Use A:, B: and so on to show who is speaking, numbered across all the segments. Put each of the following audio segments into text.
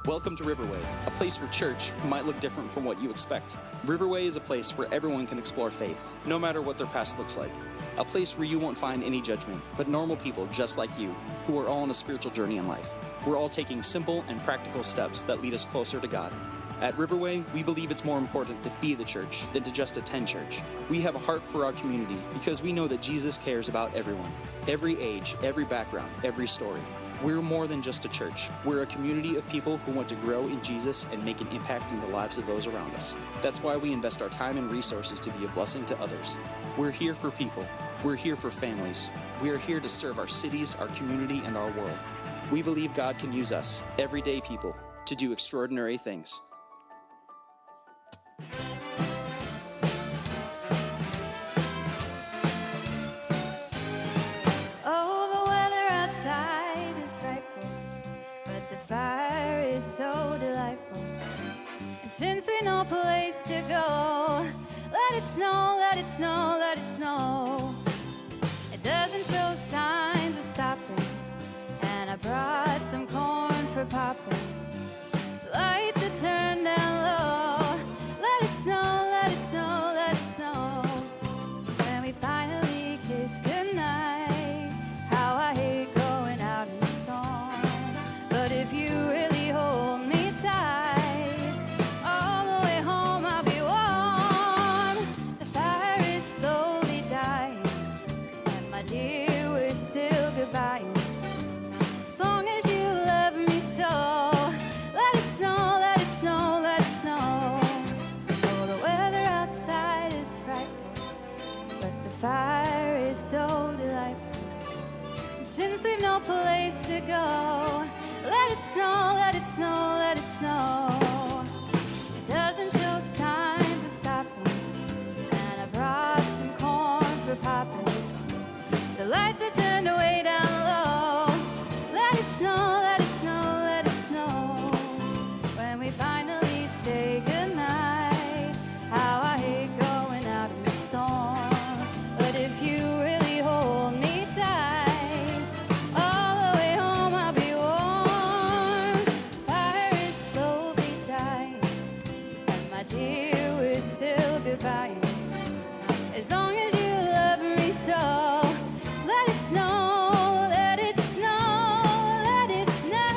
A: Welcome to Riverway, a place where church might look different from what you expect. Riverway is a place where everyone can explore faith, no matter what their past looks like. A place where you won't find any judgment, but normal people just like you, who are all on a spiritual journey in life. We're all taking simple and practical steps that lead us closer to God. At Riverway, we believe it's more important to be the church than to just attend church. We have a heart for our community because we know that Jesus cares about everyone. Every age, every background, every story. We're more than just a church. We're a community of people who want to grow in Jesus and make an impact in the lives of those around us. That's why we invest our time and resources to be a blessing to others. We're here for people. We're here for families. We are here to serve our cities, our community, and our world. We believe God can use us, everyday people, to do extraordinary things.
B: So delightful. And since we know a place to go, let it snow, let it snow, let it snow. It doesn't show signs of stopping, and I brought some corn for popping. The lights are turned down low. Let it snow, let it snow, let it snow. When we finally kiss goodnight, how I hate going out in the storm. But if you really hold me tight, all the way home I'll be warm. The fire is slowly dying, and my dear, we're still goodbye. As long as you love me so, let it snow, let it snow, let it snow. Oh, the weather outside is frightful, but the fire is so delightful. And since we've no place to go, let it snow, let it snow, let it snow. It doesn't show signs of stopping, and I brought some corn for popping. The lights are turned way down low. Let it snow, let it snow, let it snow. When we finally say goodnight, how I hate going out in the storm. But if you really hold me tight, all the way home I'll be warm. Fire is slowly dying, and my dear, we're still goodbye. As long as you love me so, let it snow, let it snow, let it snow.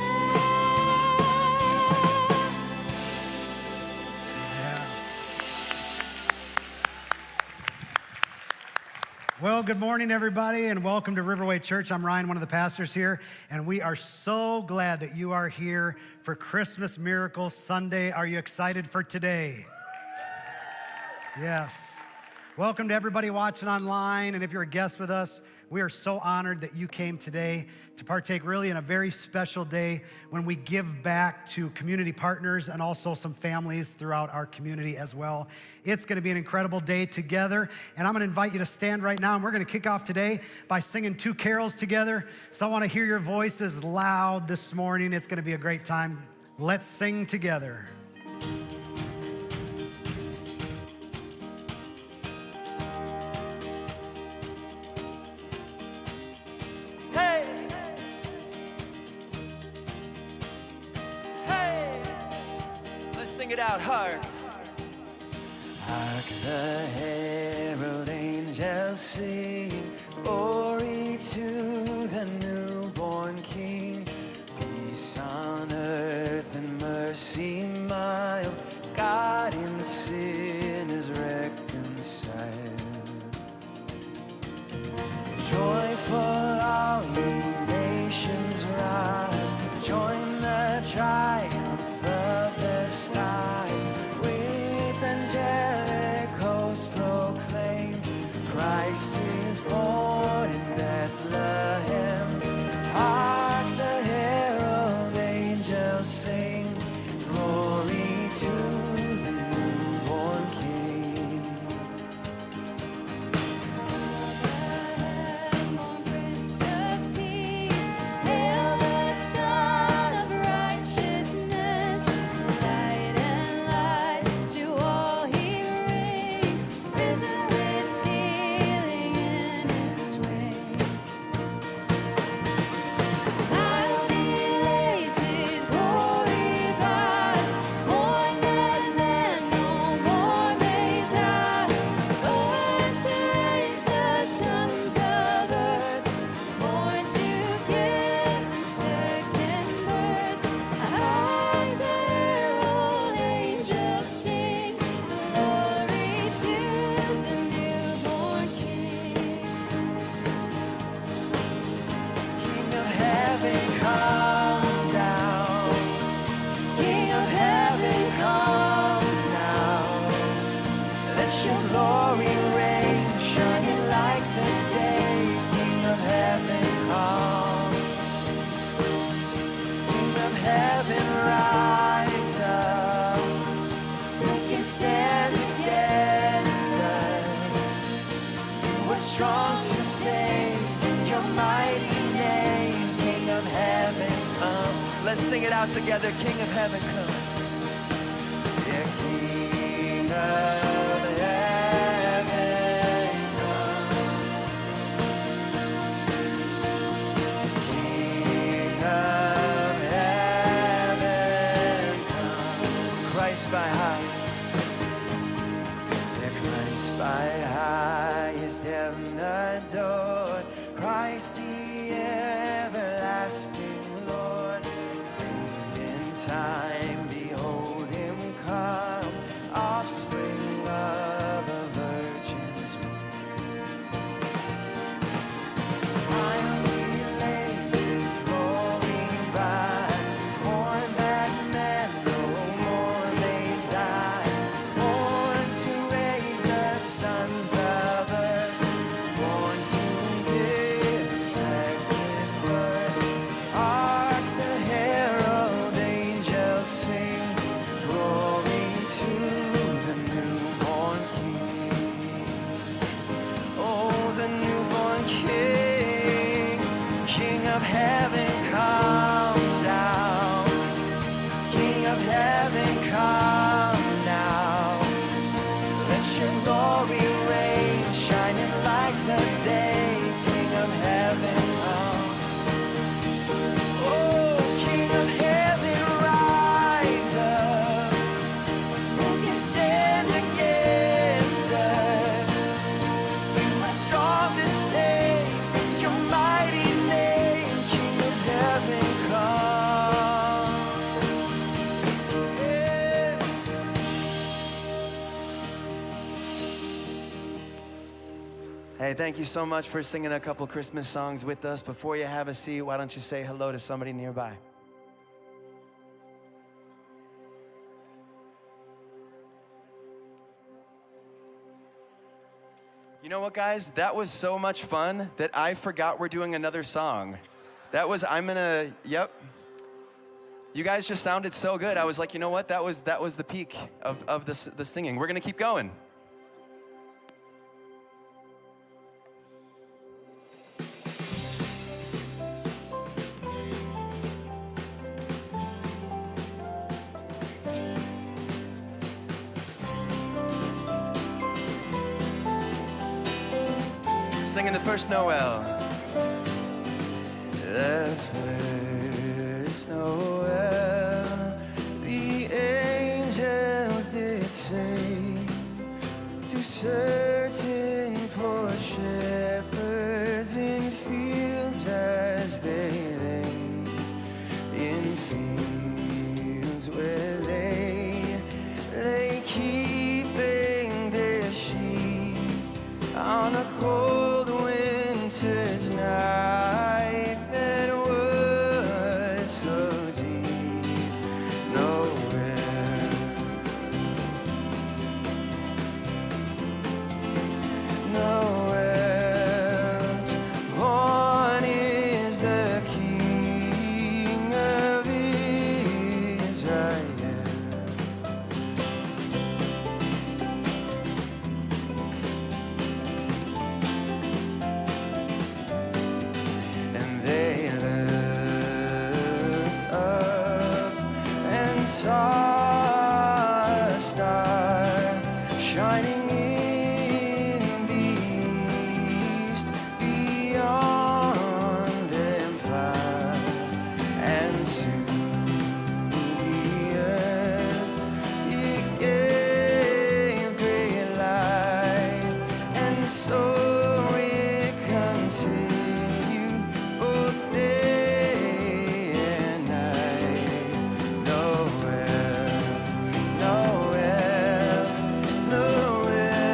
C: Well, good morning, everybody, and welcome to Riverway Church. I'm Ryan, one of the pastors here, and we are so glad that you are here for Christmas Miracle Sunday. Are you excited for today? Yes. Welcome to everybody watching online, and if you're a guest with us, we are so honored that you came today to partake really in a very special day when we give back to community partners and also some families throughout our community as well. It's gonna be an incredible day together, and I'm gonna invite you to stand right now, and we're gonna kick off today by singing 2 carols together. So I wanna hear your voices loud this morning. It's gonna be a great time. Let's sing together.
D: It out hard. Hark the herald angels sing, glory to the newborn King. Peace on earth and mercy mild, God and sinners reconciled. Joyful all ye nations rise, join the triumph of the skies. With angelic hosts proclaim, Christ is born in Bethlehem. Hark the herald angels sing, glory to the newborn King.
B: Prince of Peace, hail the Son of Righteousness. Light and light to all he brings, risen with healing in
D: stand against us? You are strong to save. Your mighty name, King of heaven, come. Let's sing it out together. King of heaven, come. Yeah, King of heaven, come. King of heaven, come. Christ by high. Yeah, Christ by highest heaven adored. Christ the everlasting Lord. In time, behold him come, offspring of a virgin's womb. Finally lays his glory by, born that men no more may die, born to raise the sons of earth, born to give second birth. Hark the herald angels sing, glory to the newborn King. Oh, the newborn King, King of heaven, come down. King of heaven, come now. Let your glory reign, shining like the day. King of heaven, come. Oh, King of heaven, rise up. Who can stand against us? You are strong to save. Your mighty name, King of heaven, come. Yeah. Hey, thank you so much for singing a couple Christmas songs with us. Before you have a seat, why don't you say hello to somebody nearby? You know what, guys? That was so much fun that I forgot we're doing another song. Yep. You guys just sounded so good. I was like, you know what? That was the peak of the singing. We're gonna keep going. Singing the first Noel. The first Noel, the angels did say to certain poor shepherds in fields as they lay, in fields where they lay keeping their sheep on a cold winter's night that was so deep. Nowhere, nowhere, born is the King of Israel. Saw a star shining in the east, beyond them far, and to the earth it gave great light, and so it continued both day and night. Nowhere, nowhere, nowhere.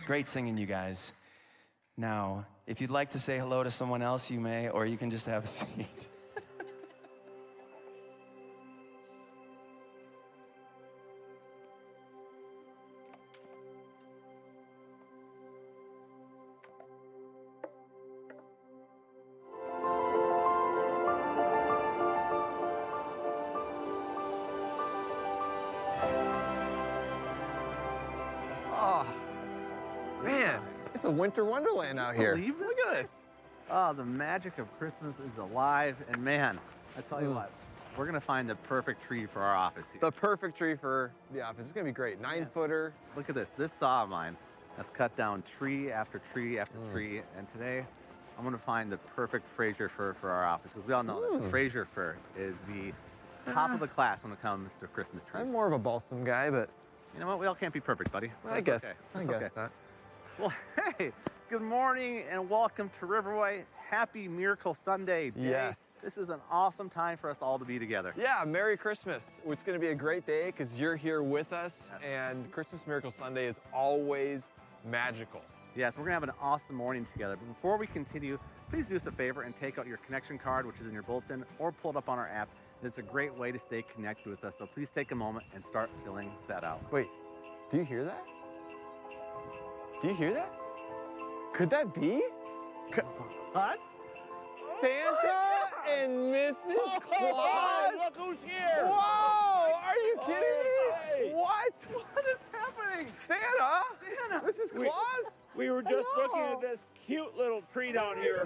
D: Great singing, you guys. Now, if you'd like to say hello to someone else, you may, or you can just have a seat.
E: Man, it's a winter wonderland out here.
F: Believe this?
E: Look at this.
F: Oh, the magic of Christmas is alive. And man, I tell you what, we're going to find the perfect tree for our office here.
E: The perfect tree for the office. It's gonna be great. 9-footer.
F: Look at this. This saw of mine has cut down tree after tree after tree. And today, I'm going to find the perfect Fraser fir for our office. Because we all know that the Fraser fir is the top of the class when it comes to Christmas trees.
E: I'm more of a balsam guy, but
F: You know what? We all can't be perfect, buddy.
E: I
F: That's
E: guess.
F: okay.
E: I
F: That's
E: guess
F: okay.
E: not.
F: Well, hey, good morning and welcome to Riverway. Happy Miracle Sunday day.
E: Yes.
F: This is an awesome time for us all to be together.
E: Yeah, Merry Christmas. It's gonna be a great day because you're here with us, and Christmas Miracle Sunday is always magical.
F: Yes, we're gonna have an awesome morning together. But before we continue, please do us a favor and take out your connection card, which is in your bulletin, or pull it up on our app. It's a great way to stay connected with us. So please take a moment and start filling that out.
E: Wait, do you hear that? Do you hear that? Could that be
F: What?
E: Santa and Mrs. Claus?
F: Look who's here!
E: Whoa! Are you kidding me? What?
F: What is happening?
E: Santa?
F: Santa!
E: Mrs. Claus?
G: We were just looking at this cute little tree down here.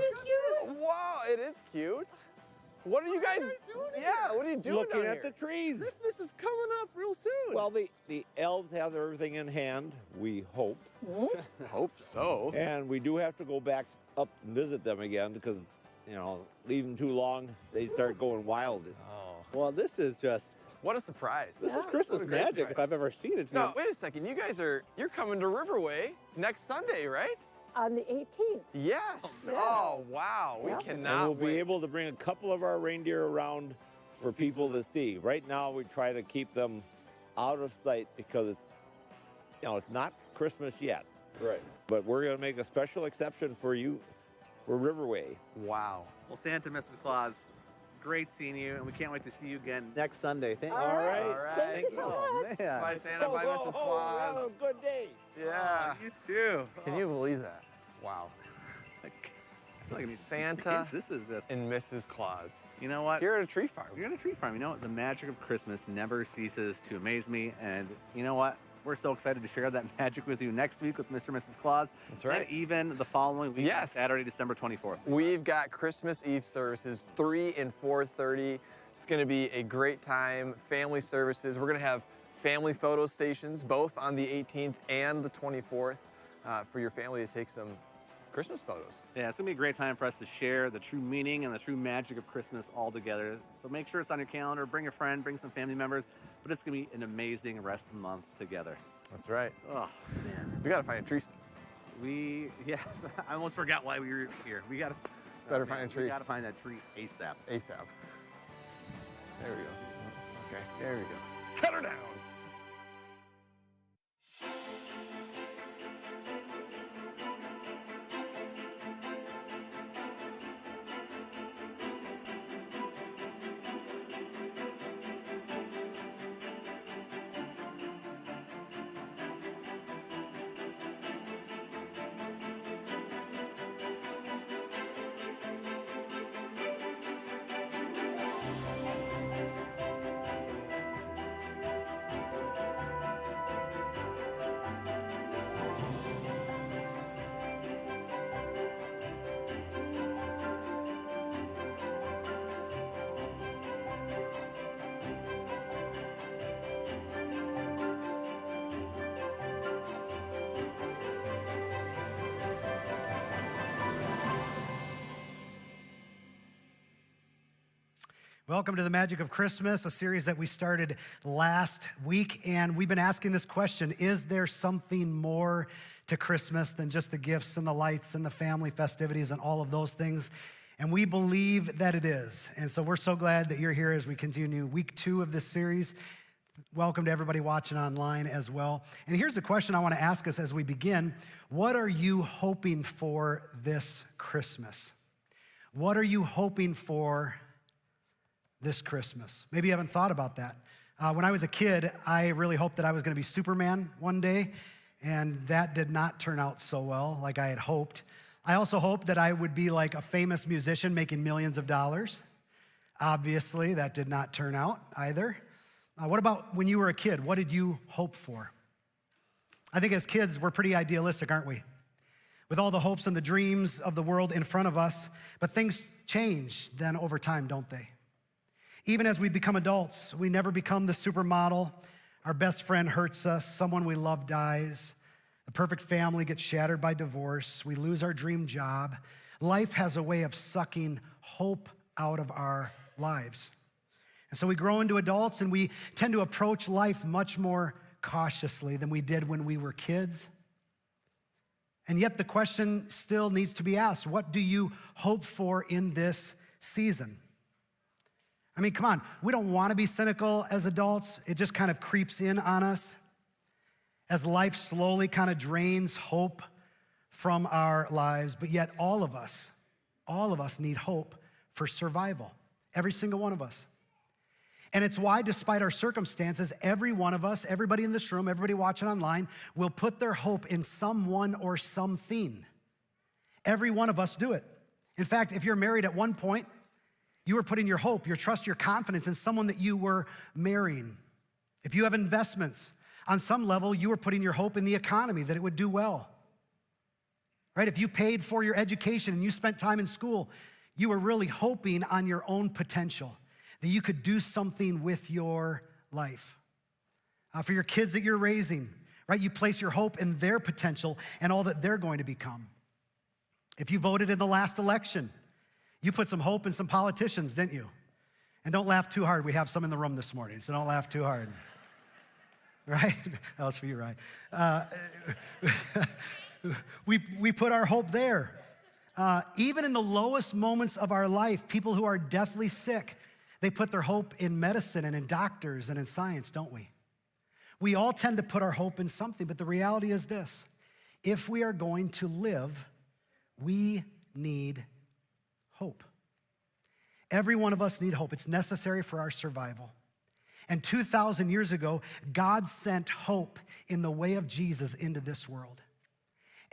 E: Wow, it is cute. What are you guys
F: doing
E: Yeah, what are you doing
G: Looking
E: down
G: at the
E: here?
G: trees.
F: Christmas is coming up real soon.
G: Well, the elves have everything in hand, we hope.
E: Hope so.
G: And we do have to go back up and visit them again because, you know, leave them too long, they start going wild.
E: Oh,
F: well, this is just,
E: what a surprise.
F: this is Christmas
E: What a great
F: magic
E: surprise.
F: if I've ever seen it.
E: No, wait a second. You guys you're coming to Riverway next Sunday, right?
H: On the 18th.
E: Yes.
H: Yes.
E: Oh, wow. We
H: Yeah.
G: And
E: cannot
G: we'll
E: wait.
G: be able to bring a couple of our reindeer around for people to see. Right now, we try to keep them out of sight because it's, you know, it's not Christmas yet.
F: Right.
G: But we're going to make a special exception for you for Riverway.
E: Wow.
F: Well, Santa, Mrs. Claus, great seeing you, and we can't wait to see you again next Sunday. Thank you.
H: All right.
E: All right.
H: Thank you so much.
F: Man.
E: Bye, Santa. Bye, Mrs. Claus.
G: Have a good day.
E: Yeah.
F: You too.
E: Can you believe that? Wow.
F: I feel like I need
E: Santa
F: This is just,
E: and Mrs. Claus.
F: you know what?
E: Here at a tree farm.
F: You're at a tree farm. You know what? The magic of Christmas never ceases to amaze me. And you know what? We're so excited to share that magic with you next week with Mr. and Mrs. Claus.
E: That's right.
F: And even the following week,
E: Yes.
F: Saturday, December 24th.
E: We've got Christmas Eve services, 3 and 4:30. It's going to be a great time. Family services. We're going to have family photo stations, both on the 18th and the 24th, for your family to take some Christmas photos.
F: Yeah, it's going to be a great time for us to share the true meaning and the true magic of Christmas all together. So make sure it's on your calendar. Bring a friend, bring some family members. But it's going to be an amazing rest of the month together.
E: That's right.
F: Oh, man.
E: We got to find a tree stand.
F: Yeah, I almost forgot why we were here. We got to
E: Better find a tree.
F: We got to find that tree ASAP.
E: ASAP. There we go. Okay, there we go. Cut her down.
C: Welcome to the Magic of Christmas, a series that we started last week. And we've been asking this question: is there something more to Christmas than just the gifts and the lights and the family festivities and all of those things? And we believe that it is. And so we're so glad that you're here as we continue week 2 of this series. Welcome to everybody watching online as well. And here's the question I want to ask us as we begin. What are you hoping for this Christmas? What are you hoping for this Christmas? Maybe you haven't thought about that. When I was a kid, I really hoped that I was going to be Superman one day, and that did not turn out so well like I had hoped. I also hoped that I would be like a famous musician making millions of dollars. Obviously, that did not turn out either. What about when you were a kid? What did you hope for? I think as kids, we're pretty idealistic, aren't we? With all the hopes and the dreams of the world in front of us, but things change then over time, don't they? Even as we become adults, we never become the supermodel. Our best friend hurts us. Someone we love dies. The perfect family gets shattered by divorce. We lose our dream job. Life has a way of sucking hope out of our lives. And so we grow into adults and we tend to approach life much more cautiously than we did when we were kids. And yet the question still needs to be asked, what do you hope for in this season? I mean, come on, we don't want to be cynical as adults. It just kind of creeps in on us as life slowly kind of drains hope from our lives. But yet all of us need hope for survival. Every single one of us. And it's why, despite our circumstances, every one of us, everybody in this room, everybody watching online, will put their hope in someone or something. Every one of us do it. In fact, if you're married at one point, you were putting your hope, your trust, your confidence in someone that you were marrying. If you have investments, on some level, you were putting your hope in the economy, that it would do well. Right? If you paid for your education and you spent time in school, you were really hoping on your own potential, that you could do something with your life. For your kids that you're raising, right? You place your hope in their potential and all that they're going to become. If you voted in the last election, you put some hope in some politicians, didn't you? And don't laugh too hard. We have some in the room this morning, so don't laugh too hard. Right? That was for you, right? We put our hope there. Even in the lowest moments of our life, people who are deathly sick, they put their hope in medicine and in doctors and in science, don't we? We all tend to put our hope in something, but the reality is this. If we are going to live, we need hope. Every one of us need hope. It's necessary for our survival. And 2,000 years ago, God sent hope in the way of Jesus into this world.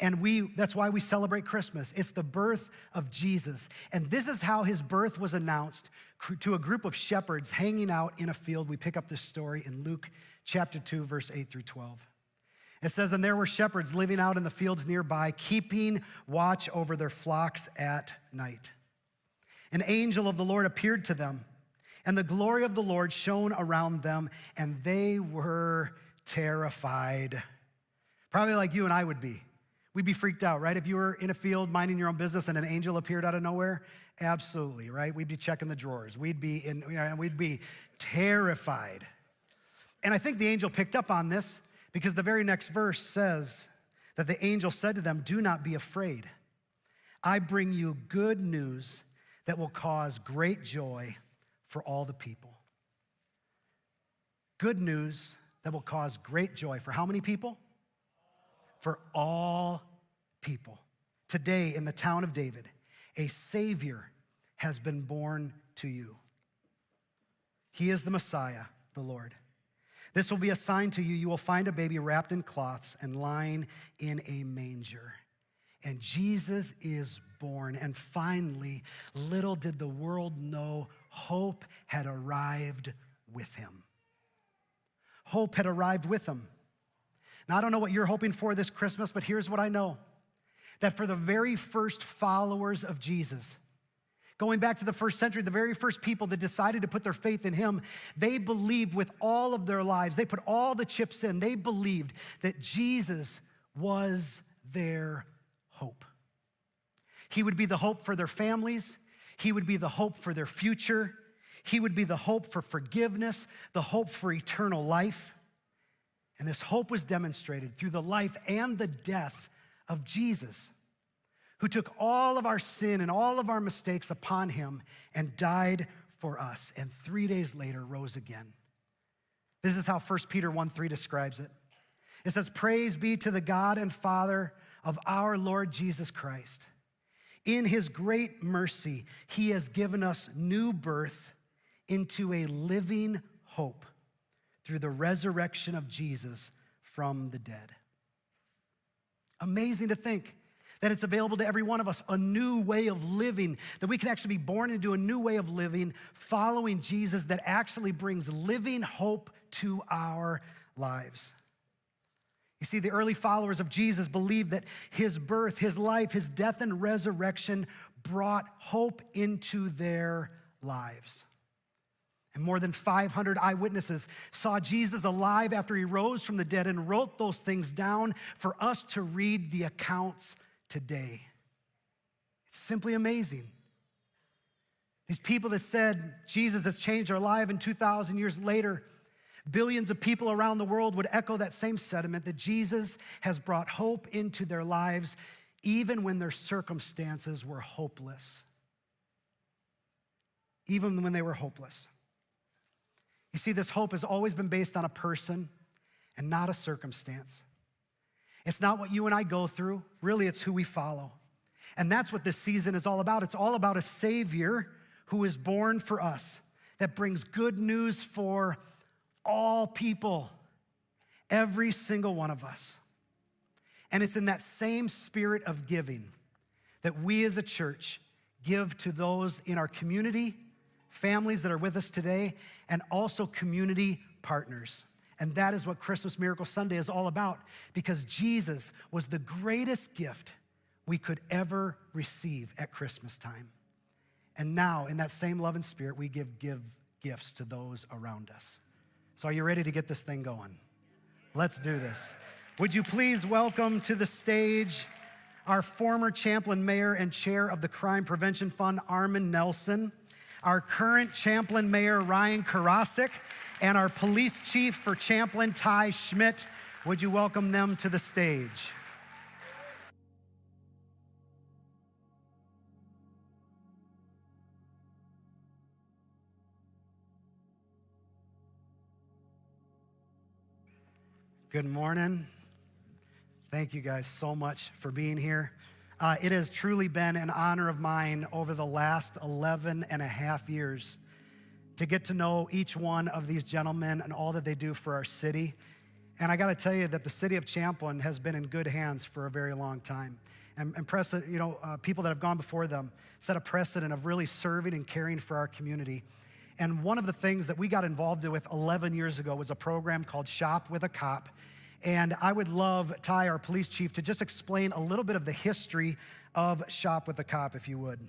C: And that's why we celebrate Christmas. It's the birth of Jesus. And this is how his birth was announced to a group of shepherds hanging out in a field. We pick up this story in Luke chapter 2, verse 8 through 12. It says, and there were shepherds living out in the fields nearby, keeping watch over their flocks at night. An angel of the Lord appeared to them, and the glory of the Lord shone around them, and they were terrified. Probably like you and I would be. We'd be freaked out, right? If you were in a field minding your own business and an angel appeared out of nowhere, absolutely, right? We'd be checking the drawers. We'd be terrified. And I think the angel picked up on this because the very next verse says that the angel said to them, do not be afraid. I bring you good news that will cause great joy for all the people. Good news that will cause great joy for how many people? For all people. Today in the town of David, a Savior has been born to you. He is the Messiah, the Lord. This will be a sign to you. You will find a baby wrapped in cloths and lying in a manger. And Jesus is born. And finally, little did the world know, hope had arrived with him. Hope had arrived with him. Now, I don't know what you're hoping for this Christmas, but here's what I know. That for the very first followers of Jesus, going back to the first century, the very first people that decided to put their faith in him, they believed with all of their lives, they put all the chips in, they believed that Jesus was their hope. He would be the hope for their families. He would be the hope for their future. He would be the hope for forgiveness, the hope for eternal life. And this hope was demonstrated through the life and the death of Jesus, who took all of our sin and all of our mistakes upon him and died for us, and 3 days later rose again. This is how 1 Peter 1:3 describes it. It says, "Praise be to the God and Father of our Lord Jesus Christ. In his great mercy, he has given us new birth into a living hope through the resurrection of Jesus from the dead." Amazing to think that it's available to every one of us, a new way of living, that we can actually be born into a new way of living, following Jesus that actually brings living hope to our lives. You see, the early followers of Jesus believed that his birth, his life, his death and resurrection brought hope into their lives. And more than 500 eyewitnesses saw Jesus alive after he rose from the dead and wrote those things down for us to read the accounts today. It's simply amazing. These people that said Jesus has changed our life, and 2,000 years later, billions of people around the world would echo that same sentiment that Jesus has brought hope into their lives even when their circumstances were hopeless. Even when they were hopeless. You see, this hope has always been based on a person and not a circumstance. It's not what you and I go through. Really, it's who we follow. And that's what this season is all about. It's all about a Savior who is born for us, that brings good news for all people, every single one of us. And it's in that same spirit of giving that we as a church give to those in our community, families that are with us today, and also community partners. And that is what Christmas Miracle Sunday is all about, because Jesus was the greatest gift we could ever receive at Christmas time. And now, in that same love and spirit, we give gifts to those around us. So are you ready to get this thing going? Let's do this. Would you please welcome to the stage our former Champlin Mayor and Chair of the Crime Prevention Fund, Armin Nelson, our current Champlin Mayor, Ryan Karasik, and our Police Chief for Champlin, Ty Schmidt. Would you welcome them to the stage? Good morning. Thank you guys so much for being here. It has truly been an honor of mine over the last 11 and a half years to get to know each one of these gentlemen and all that they do for our city. And I gotta tell you that the city of Champlin has been in good hands for a very long time. And people that have gone before them set a precedent of really serving and caring for our community. And one of the things that we got involved with 11 years ago was a program called Shop with a Cop. And I would love Ty, our police chief, to just explain a little bit of the history of Shop with a Cop, if you would.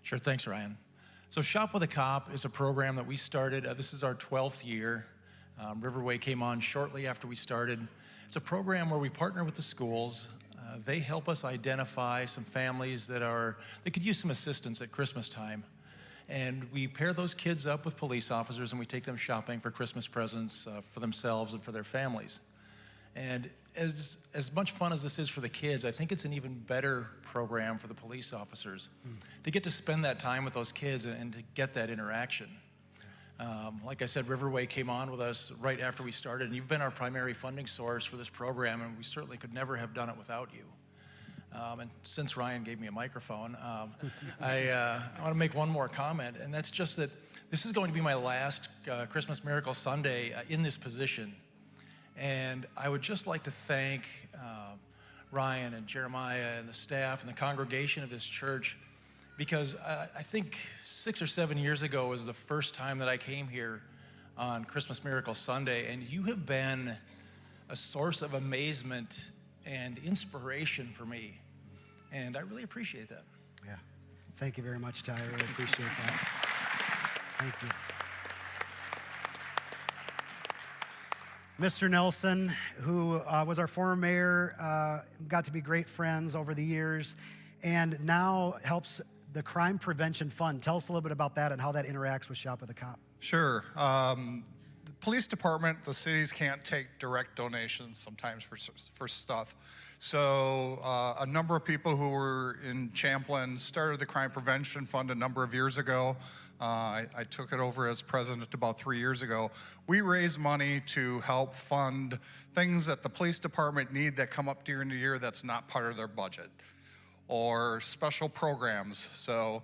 I: Sure, thanks, Ryan. So Shop with a Cop is a program that we started. This is our 12th year. Riverway came on shortly after we started. It's a program where we partner with the schools. They help us identify some families that could use some assistance at Christmas time. And we pair those kids up with police officers and we take them shopping for Christmas presents for themselves and for their families. And as much fun as this is for the kids, I think it's an even better program for the police officers to get to spend that time with those kids and to get that interaction. Like I said, Riverway came on with us right after we started, and you've been our primary funding source for this program, and we certainly could never have done it without you. And since Ryan gave me a microphone, I want to make one more comment, and that's just that this is going to be my last Christmas Miracle Sunday in this position. And I would just like to thank Ryan and Jeremiah and the staff and the congregation of this church, because I think 6 or 7 years ago was the first time that I came here on Christmas Miracle Sunday, and you have been a source of amazement and inspiration for me. And I really appreciate that.
C: Yeah. Thank you very much, Ty. I really appreciate that. Thank you. Mr. Nelson, who was our former mayor, got to be great friends over the years, and now helps the Crime Prevention Fund. Tell us a little bit about that and how that interacts with Shop with a Cop.
J: Sure. police department, the cities can't take direct donations sometimes for stuff. So a number of people who were in Champlin started the Crime Prevention Fund a number of years ago. I took it over as president about 3 years ago. We raise money to help fund things that the police department need that come up during the year that's not part of their budget, or special programs. So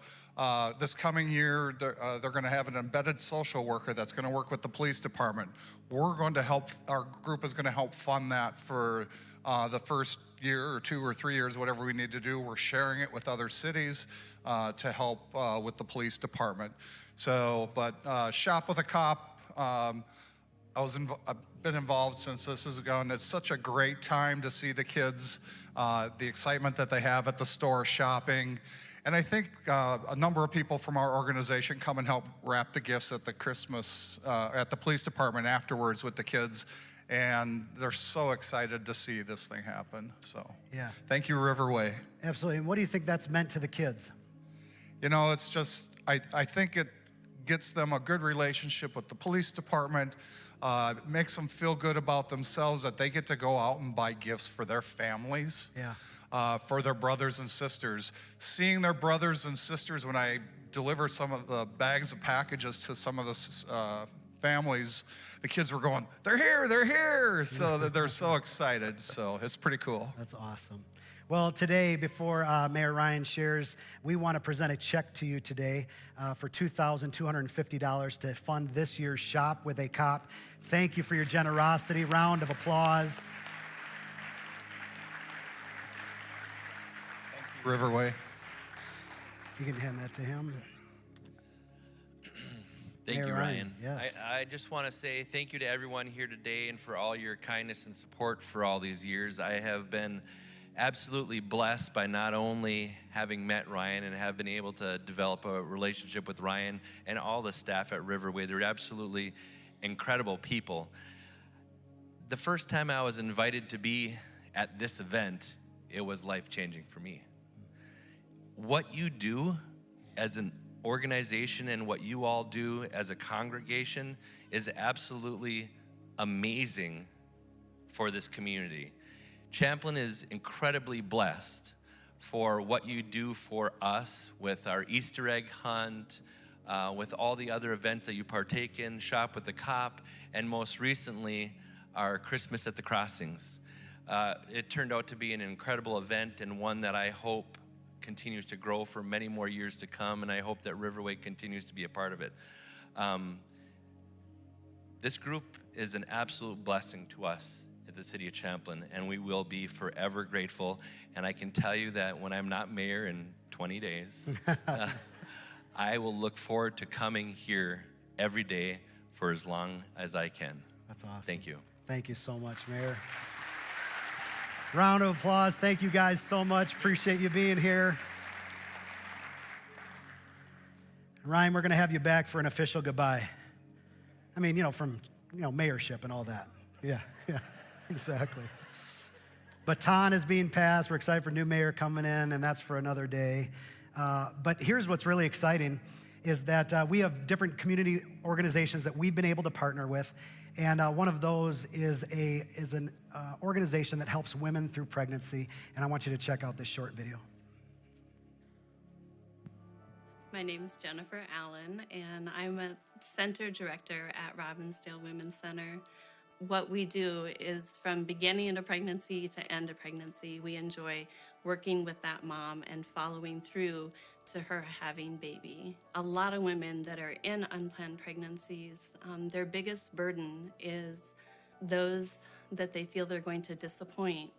J: this coming year, they're going to have an embedded social worker that's going to work with the police department. We're going to help, our group is going to help fund that for the first year or 2 or 3 years, whatever we need to do. We're sharing it with other cities to help with the police department. So, but Shop with a Cop, I've been involved since this has gone. It's such a great time to see the kids, the excitement that they have at the store shopping. And I think a number of people from our organization come and help wrap the gifts at the Christmas, at the police department afterwards with the kids. And they're so excited to see this thing happen. So
C: Yeah.
J: Thank you, Riverway.
C: Absolutely. And what do you think that's meant to the kids?
J: You know, it's just, I think it gets them a good relationship with the police department. It makes them feel good about themselves that they get to go out and buy gifts for their families.
C: Yeah.
J: For their brothers and sisters. Seeing their brothers and sisters when I deliver some of the bags of packages to some of the families, the kids were going, they're here. So they're so excited. So it's pretty cool.
C: That's awesome. Well, today, before Mayor Ryan shares, we want to present a check to you today for $2,250 to fund this year's Shop with a Cop. Thank you for your generosity. Round of applause.
J: Riverway.
C: You can hand that to him.
K: Thank
C: Mayor
K: you, Ryan.
C: Yes.
K: I just want to say thank you to everyone here today and for all your kindness and support for all these years. I have been absolutely blessed by not only having met Ryan and have been able to develop a relationship with Ryan and all the staff at Riverway. They're absolutely incredible people. The first time I was invited to be at this event, it was life-changing for me. What you do as an organization and what you all do as a congregation is absolutely amazing for this community. Champlin is incredibly blessed for what you do for us with our Easter egg hunt, with all the other events that you partake in, Shop with the Cop, and most recently, our Christmas at the Crossings. It turned out to be an incredible event and one that I hope continues to grow for many more years to come, and I hope that Riverway continues to be a part of it. This group is an absolute blessing to us at the City of Champlin, and we will be forever grateful. And I can tell you that when I'm not mayor in 20 days, I will look forward to coming here every day for as long as I can.
C: That's awesome.
K: Thank you.
C: Thank you so much, Mayor. Round of applause. Thank you guys so much. Appreciate you being here. Ryan, we're going to have you back for an official goodbye. I mean, from, mayorship and all that. Yeah, exactly. Baton is being passed. We're excited for new mayor coming in, and that's for another day. But here's what's really exciting is that we have different community organizations that we've been able to partner with. And one of those is an organization that helps women through pregnancy. And I want you to check out this short video.
L: My name is Jennifer Allen, and I'm a center director at Robbinsdale Women's Center. What we do is from beginning of pregnancy to end of pregnancy, we enjoy working with that mom and following through to her having baby. A lot of women that are in unplanned pregnancies, their biggest burden is those that they feel they're going to disappoint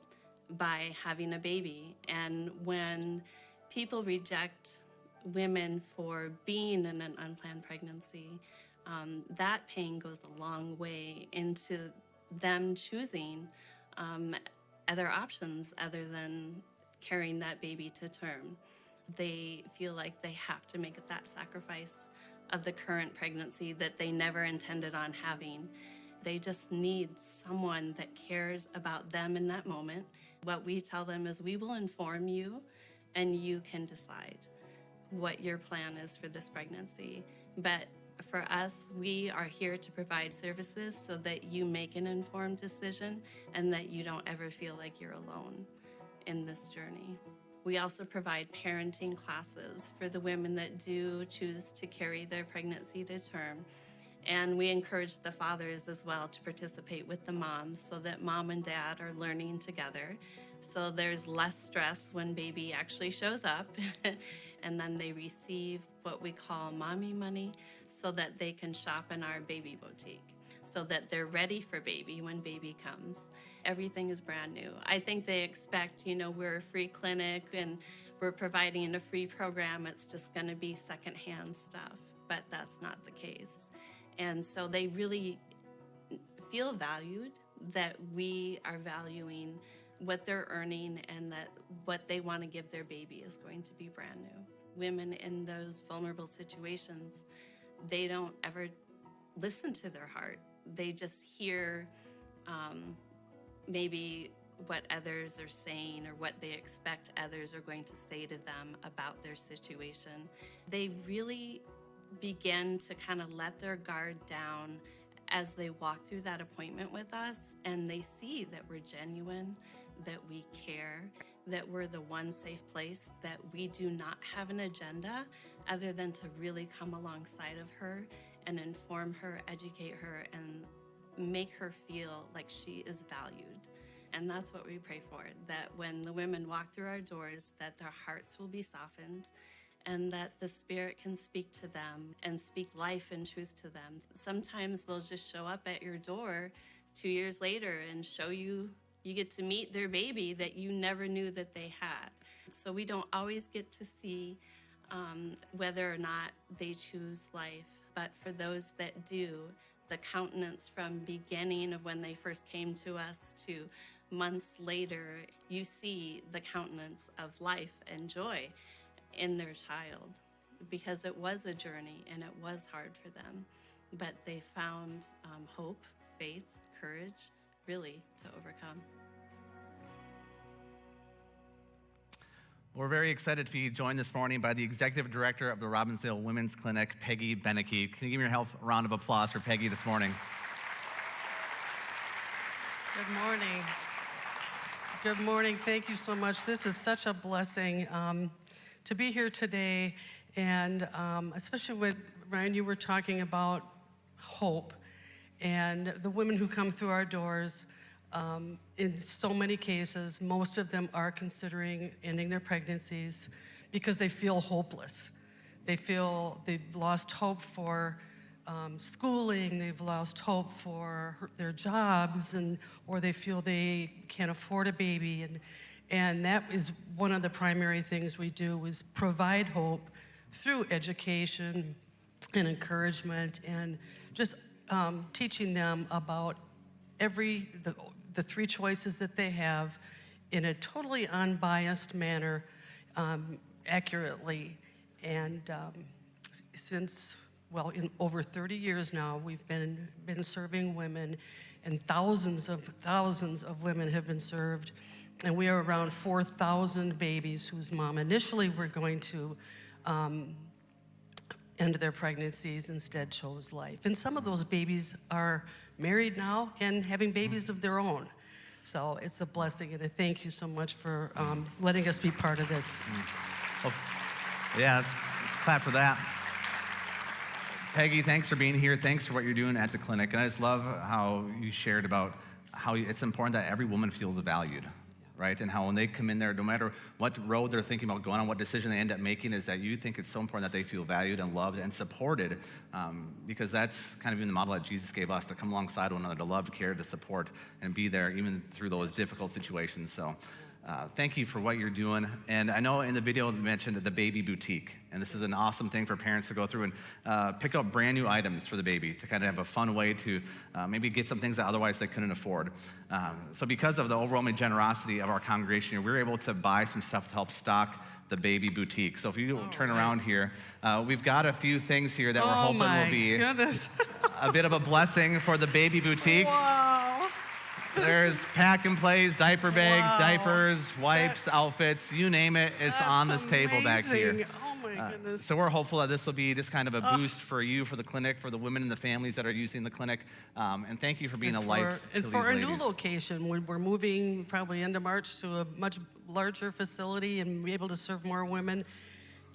L: by having a baby. And when people reject women for being in an unplanned pregnancy, that pain goes a long way into them choosing other options other than carrying that baby to term. They feel like they have to make that sacrifice of the current pregnancy that they never intended on having. They just need someone that cares about them in that moment. What we tell them is we will inform you and you can decide what your plan is for this pregnancy. But For us, we are here to provide services so that you make an informed decision and that you don't ever feel like you're alone in this journey. We also provide parenting classes for the women that do choose to carry their pregnancy to term. And we encourage the fathers as well to participate with the moms so that mom and dad are learning together. So there's less stress when baby actually shows up and then they receive what we call mommy money so that they can shop in our baby boutique, so that they're ready for baby when baby comes. Everything is brand new. I think they expect, we're a free clinic and we're providing a free program. It's just going to be secondhand stuff, but that's not the case. And so they really feel valued, that we are valuing what they're earning and that what they want to give their baby is going to be brand new. Women in those vulnerable situations, they don't ever listen to their heart. They just hear maybe what others are saying or what they expect others are going to say to them about their situation. They really begin to kind of let their guard down as they walk through that appointment with us, and they see that we're genuine, that we care, that we're the one safe place, that we do not have an agenda other than to really come alongside of her and inform her, educate her, and make her feel like she is valued. And that's what we pray for, that when the women walk through our doors, that their hearts will be softened and that the Spirit can speak to them and speak life and truth to them. Sometimes they'll just show up at your door 2 years later and show you get to meet their baby that you never knew that they had. So we don't always get to see whether or not they choose life, but for those that do, the countenance from beginning of when they first came to us to months later, you see the countenance of life and joy in their child, because it was a journey and it was hard for them, but they found hope, faith, courage, really, to overcome.
F: We're very excited to be joined this morning by the Executive Director of the Robbinsdale Women's Clinic, Peggy Beneke. Can you give me a round of applause for Peggy this morning?
M: Good morning. Good morning. Thank you so much. This is such a blessing to be here today, and especially when, Ryan, you were talking about hope and the women who come through our doors. In so many cases, most of them are considering ending their pregnancies because they feel hopeless. They feel they've lost hope for schooling, they've lost hope for their jobs, or they feel they can't afford a baby. And that is one of the primary things we do, is provide hope through education and encouragement and just teaching them about the three choices that they have in a totally unbiased manner, accurately. And since, in over 30 years now, we've been serving women, and thousands of women have been served. And we are around 4,000 babies whose mom initially were going to end their pregnancies, instead chose life. And some of those babies are married now and having babies of their own. So it's a blessing, and I thank you so much for letting us be part of this.
F: Well, yeah, let's clap for that. Peggy, thanks for being here. Thanks for what you're doing at the clinic. And I just love how you shared about how it's important that every woman feels valued, right? And how when they come in there, no matter what road they're thinking about going on, what decision they end up making, is that you think it's so important that they feel valued and loved and supported, because that's kind of even the model that Jesus gave us, to come alongside one another, to love, care, to support, and be there even through those difficult situations. So thank you for what you're doing. And I know in the video you mentioned the baby boutique, and this is an awesome thing for parents to go through and pick up brand new items for the baby, to kind of have a fun way to maybe get some things that otherwise they couldn't afford. So because of the overwhelming generosity of our congregation, we were able to buy some stuff to help stock the baby boutique. So if you turn around here, we've got a few things here that we're hoping will be a bit of a blessing for the baby boutique.
M: Wow.
F: There's pack and plays, diaper bags, diapers, wipes, outfits, you name it, it's on this table back here.
M: Oh my my goodness.
F: So we're hopeful that this will be just kind of a boost for you, for the clinic, for the women and the families that are using the clinic. And thank you for being a light to
M: And
F: these
M: for a
F: ladies.
M: new location, we're moving probably end of March to a much larger facility and be able to serve more women.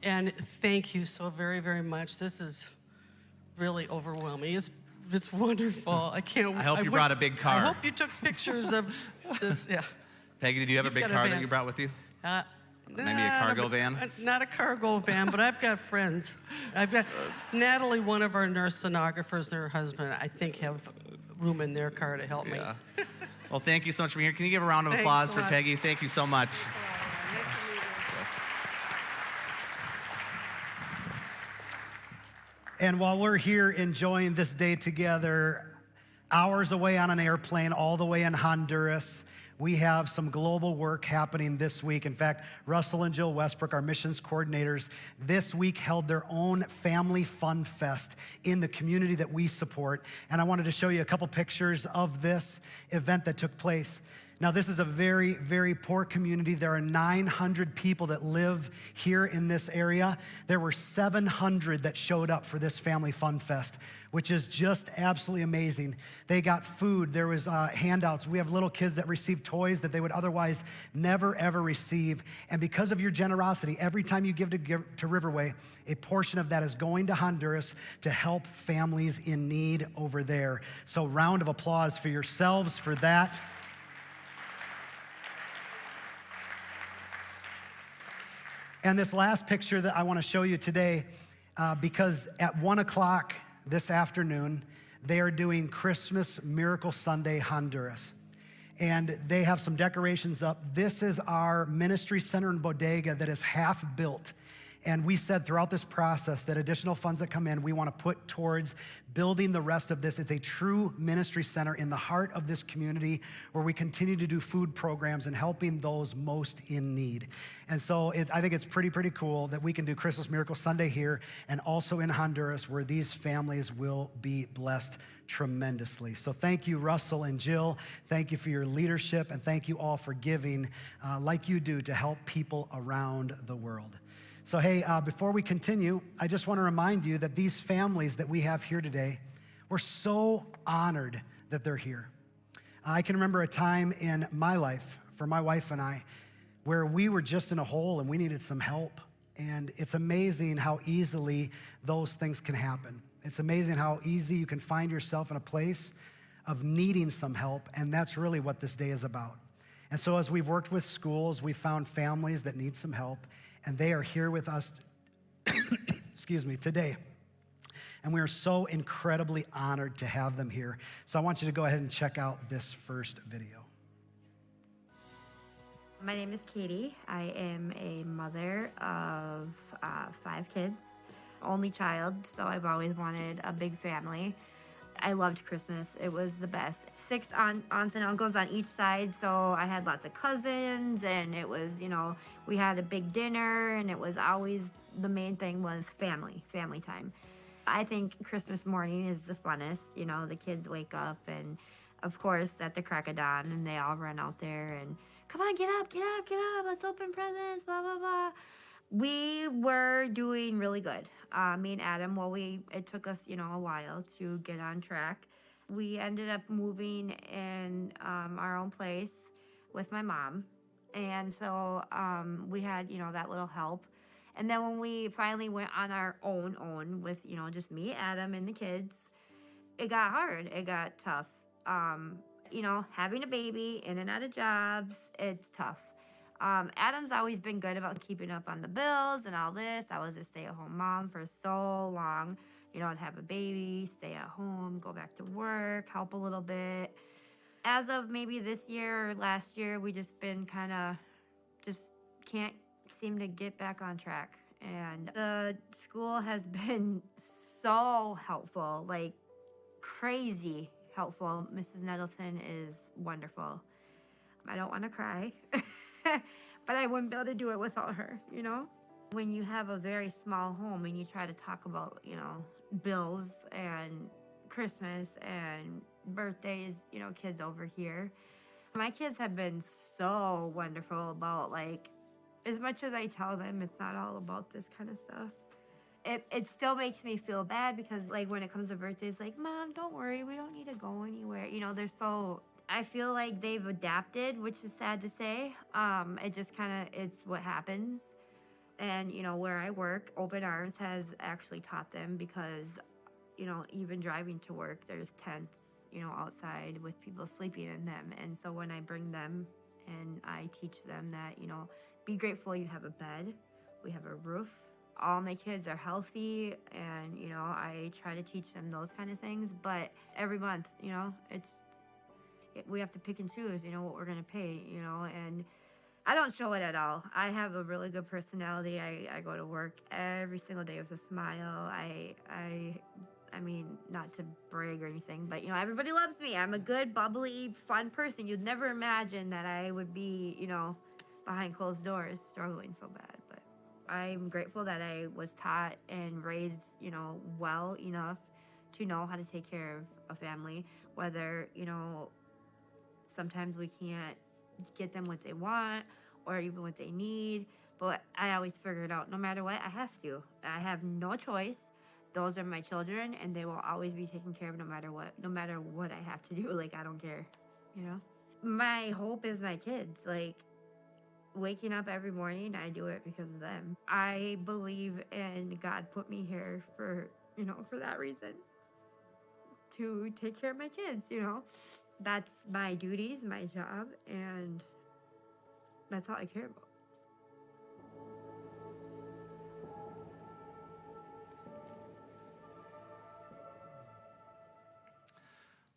M: And thank you so very, very much. This is really overwhelming. It's wonderful. I can't.
F: I hope you brought a big car.
M: I hope you took pictures of this. Yeah.
F: Peggy, did you have a big
M: got a
F: car
M: van.
F: that you brought with you? Maybe a
M: Nah,
F: cargo van?
M: Not a cargo van, but I've got friends. I've got Natalie, one of our nurse sonographers, and her husband, I think, have room in their car to help me.
F: Well, thank you so much for being here. Can you give a round of
M: Thanks
F: applause
M: so
F: for
M: much.
F: Peggy? Thank you so much.
C: And while we're here enjoying this day together, hours away on an airplane, all the way in Honduras, we have some global work happening this week. In fact, Russell and Jill Westbrook, our missions coordinators, this week held their own Family Fun Fest in the community that we support. And I wanted to show you a couple pictures of this event that took place. Now, this is a very, very poor community. There are 900 people that live here in this area. There were 700 that showed up for this Family Fun Fest, which is just absolutely amazing. They got food. There was handouts. We have little kids that received toys that they would otherwise never, ever receive. And because of your generosity, every time you give to Riverway, a portion of that is going to Honduras to help families in need over there. So round of applause for yourselves for that. And this last picture that I want to show you today, because at 1 o'clock this afternoon, they are doing Christmas Miracle Sunday Honduras. And they have some decorations up. This is our ministry center and bodega that is half built. And we said throughout this process that additional funds that come in, we want to put towards building the rest of this. It's a true ministry center in the heart of this community where we continue to do food programs and helping those most in need. And so I think it's pretty cool that we can do Christmas Miracle Sunday here and also in Honduras where these families will be blessed tremendously. So thank you, Russell and Jill. Thank you for your leadership, and thank you all for giving like you do to help people around the world. So hey, before we continue, I just want to remind you that these families that we have here today, we're so honored that they're here. I can remember a time in my life, for my wife and I, where we were just in a hole and we needed some help. And it's amazing how easily those things can happen. It's amazing how easy you can find yourself in a place of needing some help, and that's really what this day is about. And so as we've worked with schools, we found families that need some help, and they are here with us, today. And we are so incredibly honored to have them here. So I want you to go ahead and check out this first video.
N: My name is Katie. I am a mother of 5 kids, only child, so I've always wanted a big family. I loved Christmas. It was the best. 6 aunts and uncles on each side, so I had lots of cousins, and it was, we had a big dinner, and it was always, the main thing was family time. I think Christmas morning is the funnest. The kids wake up, and of course at the crack of dawn, and they all run out there and, come on, get up, let's open presents, blah, blah, blah. We were doing really good. Me and Adam, it took us, a while to get on track. We ended up moving in our own place with my mom. And so we had, that little help. And then when we finally went on our own with, just me, Adam, and the kids, it got hard. It got tough. Having a baby, in and out of jobs, it's tough. Adam's always been good about keeping up on the bills and all this. I was a stay-at-home mom for so long. I'd have a baby, stay at home, go back to work, help a little bit. As of maybe this year or last year, we just been just can't seem to get back on track. And the school has been so helpful, like crazy helpful. Mrs. Nettleton is wonderful. I don't want to cry. But I wouldn't be able to do it without her, When you have a very small home and you try to talk about, bills and Christmas and birthdays, kids over here. My kids have been so wonderful about, as much as I tell them it's not all about this kind of stuff, it still makes me feel bad because, like, when it comes to birthdays, like, Mom, don't worry, we don't need to go anywhere. You know, they're so, I feel like they've adapted, which is sad to say. It just kind of, it's what happens. And, you know, where I work, Open Arms has actually taught them because, you know, even driving to work, there's tents, you know, outside with people sleeping in them. And so when I bring them and I teach them that, you know, be grateful you have a bed, we have a roof, all my kids are healthy, and, you know, I try to teach them those kind of things. But every month, you know, we have to pick and choose, you know, what we're going to pay, you know, and I don't show it at all. I have a really good personality. I go to work every single day with a smile. I mean, not to brag or anything, but, you know, everybody loves me. I'm a good, bubbly, fun person. You'd never imagine that I would be, you know, behind closed doors struggling so bad. But I'm grateful that I was taught and raised, you know, well enough to know how to take care of a family, whether, you know, sometimes we can't get them what they want or even what they need, but I always figure it out. No matter what, I have to. I have no choice. Those are my children, and they will always be taken care of no matter what I have to do. Like, I don't care, you know? My hope is my kids. Like, waking up every morning, I do it because of them. I believe in God put me here for, you know, for that reason, to take care of my kids, you know? That's my duties, my job, and that's all I care about.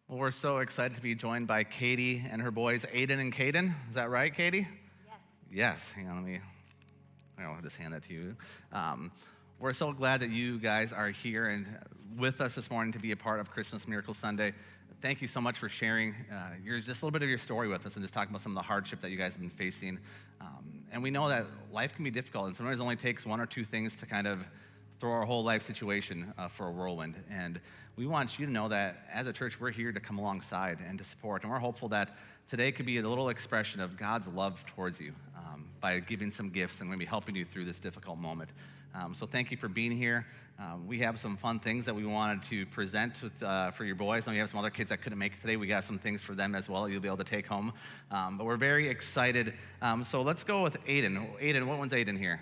F: Well, we're so excited to be joined by Katie and her boys, Aiden and Caden. Is that right, Katie? Yes. Yes. Hang on, I'll just hand that to you. We're so glad that you guys are here and with us this morning to be a part of Christmas Miracle Sunday. Thank you so much for sharing just a little bit of your story with us and just talking about some of the hardship that you guys have been facing. And we know that life can be difficult, and sometimes it only takes one or two things to kind of throw our whole life situation for a whirlwind. And we want you to know that as a church, we're here to come alongside and to support. And we're hopeful that today could be a little expression of God's love towards you by giving some gifts and maybe helping you through this difficult moment. So thank you for being here. We have some fun things that we wanted to present with, for your boys. And we have some other kids that couldn't make it today. We got some things for them as well that you'll be able to take home. But we're very excited. So let's go with Aiden. Aiden, what one's Aiden here?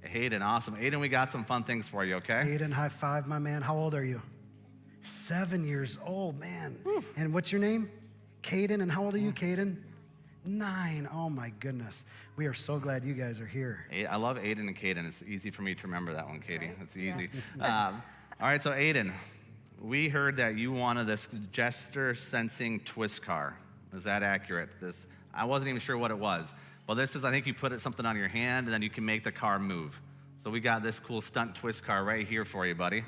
F: Aiden, awesome. Aiden, we got some fun things for you, okay?
C: Aiden, high five, my man. How old are you? 7 years old, man. Whew. And what's your name? Caden. And how old are you, Caden? 9. Oh, my goodness. We are so glad you guys are here.
F: I love Aiden and Caden. It's easy for me to remember that one, Katie. It's easy. Yeah. All right, so Aiden, we heard that you wanted this gesture sensing twist car. Is that accurate? I wasn't even sure what it was. Well, this is, I think you put something on your hand, and then you can make the car move. So we got this cool stunt twist car right here for you, buddy.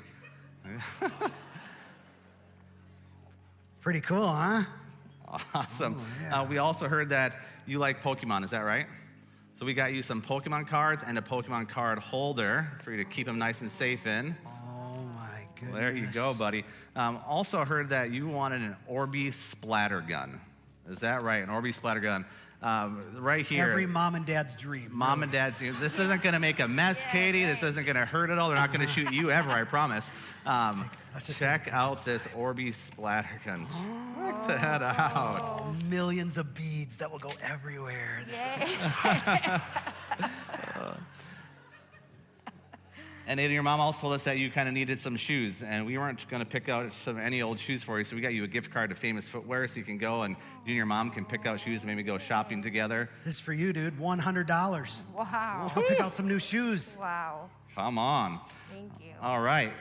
C: Pretty cool, huh?
F: Awesome.
C: Oh, yeah.
F: We also heard that you like Pokemon, is that right? So we got you some Pokemon cards and a Pokemon card holder for you to keep them nice and safe in.
C: Oh, my goodness.
F: Well, there you go, buddy. Also heard that you wanted an Orby splatter gun. Is that right? An Orby splatter gun. Right here.
C: Every mom and dad's dream.
F: Mom and dad's dream. This isn't going to make a mess, Katie. This isn't going to hurt at all. They're not going to shoot you ever, I promise. Check out this Orby splatter gun. Check that out.
C: Millions of beads that will go everywhere. This is
F: And Ada, your mom also told us that you kind of needed some shoes, and we weren't going to pick out any old shoes for you, so we got you a gift card to Famous Footwear, so you can go and you and your mom can pick out shoes and maybe go shopping together.
C: This is for you, dude. $100.
B: Wow.
C: Go pick out some new shoes.
B: Wow.
F: Come on.
B: Thank you.
F: All right.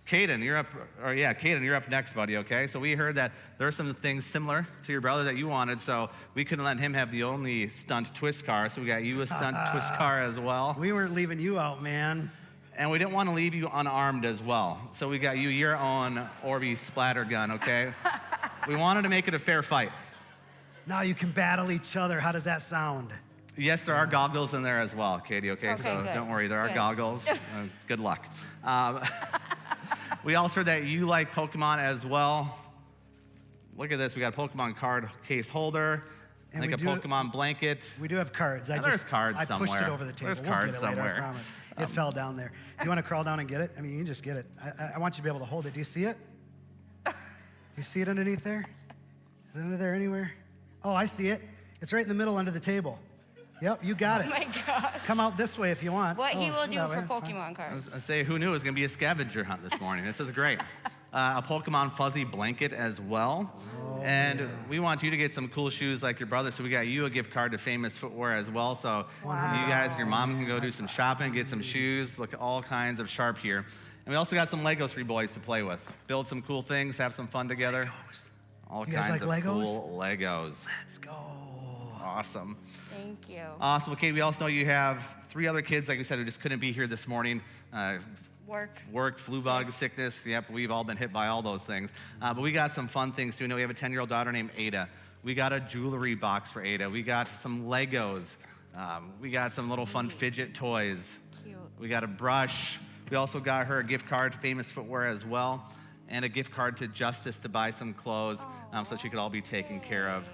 F: Caden, you're up. Caden, you're up next, buddy, okay? So we heard that there are some things similar to your brother that you wanted, so we couldn't let him have the only stunt twist car, so we got you a stunt twist car as well.
C: We weren't leaving you out, man.
F: And we didn't want to leave you unarmed as well. So we got you your own Orby splatter gun, okay? We wanted to make it a fair fight.
C: Now you can battle each other. How does that sound?
F: Yes, there are goggles in there as well, Katie, okay? So
B: good.
F: don't worry, there are
B: Good.
F: goggles. Good luck. We also heard that you like Pokemon as well. Look at this, we got a Pokemon card case holder I think a Pokemon blanket.
C: We do have cards.
F: There's cards
C: I pushed
F: somewhere.
C: it over the table.
F: There's
C: We'll
F: cards
C: get it later,
F: somewhere.
C: I promise. It fell down there. You want to crawl down and get it? I mean, you can just get it. I want you to be able to hold it. Do you see it? Do you see it underneath there? Is it under there anywhere? Oh, I see it. It's right in the middle under the table. Yep, you got it.
B: Oh my God.
C: Come out this way if you want.
B: What he
C: Oh,
B: will do
C: that way,
B: for
C: that's fine.
B: Pokemon cards.
F: I say, who knew it was going to be a scavenger hunt this morning? This is great. A Pokemon fuzzy blanket as well. And we want you to get some cool shoes like your brother, so we got you a gift card to Famous Footwear as well. So you guys, your mom can go do some shopping, get some shoes, look at all kinds of sharp here. And we also got some Legos for you boys to play with. Build some cool things, have some fun together. All
C: You guys
F: kinds
C: like
F: of
C: Legos?
F: cool Legos.
C: Let's go.
F: Awesome.
B: Thank you.
F: Awesome. Okay, we also know you have 3 other kids, like we said, who just couldn't be here this morning. Work, flu bug, sickness. Yep, we've all been hit by all those things. But we got some fun things too. We have a 10-year-old daughter named Ada. We got a jewelry box for Ada. We got some Legos. We got some little fun fidget toys.
B: Cute.
F: We got a brush. We also got her a gift card to Famous Footwear as well, and a gift card to Justice to buy some clothes so she could all be taken care of.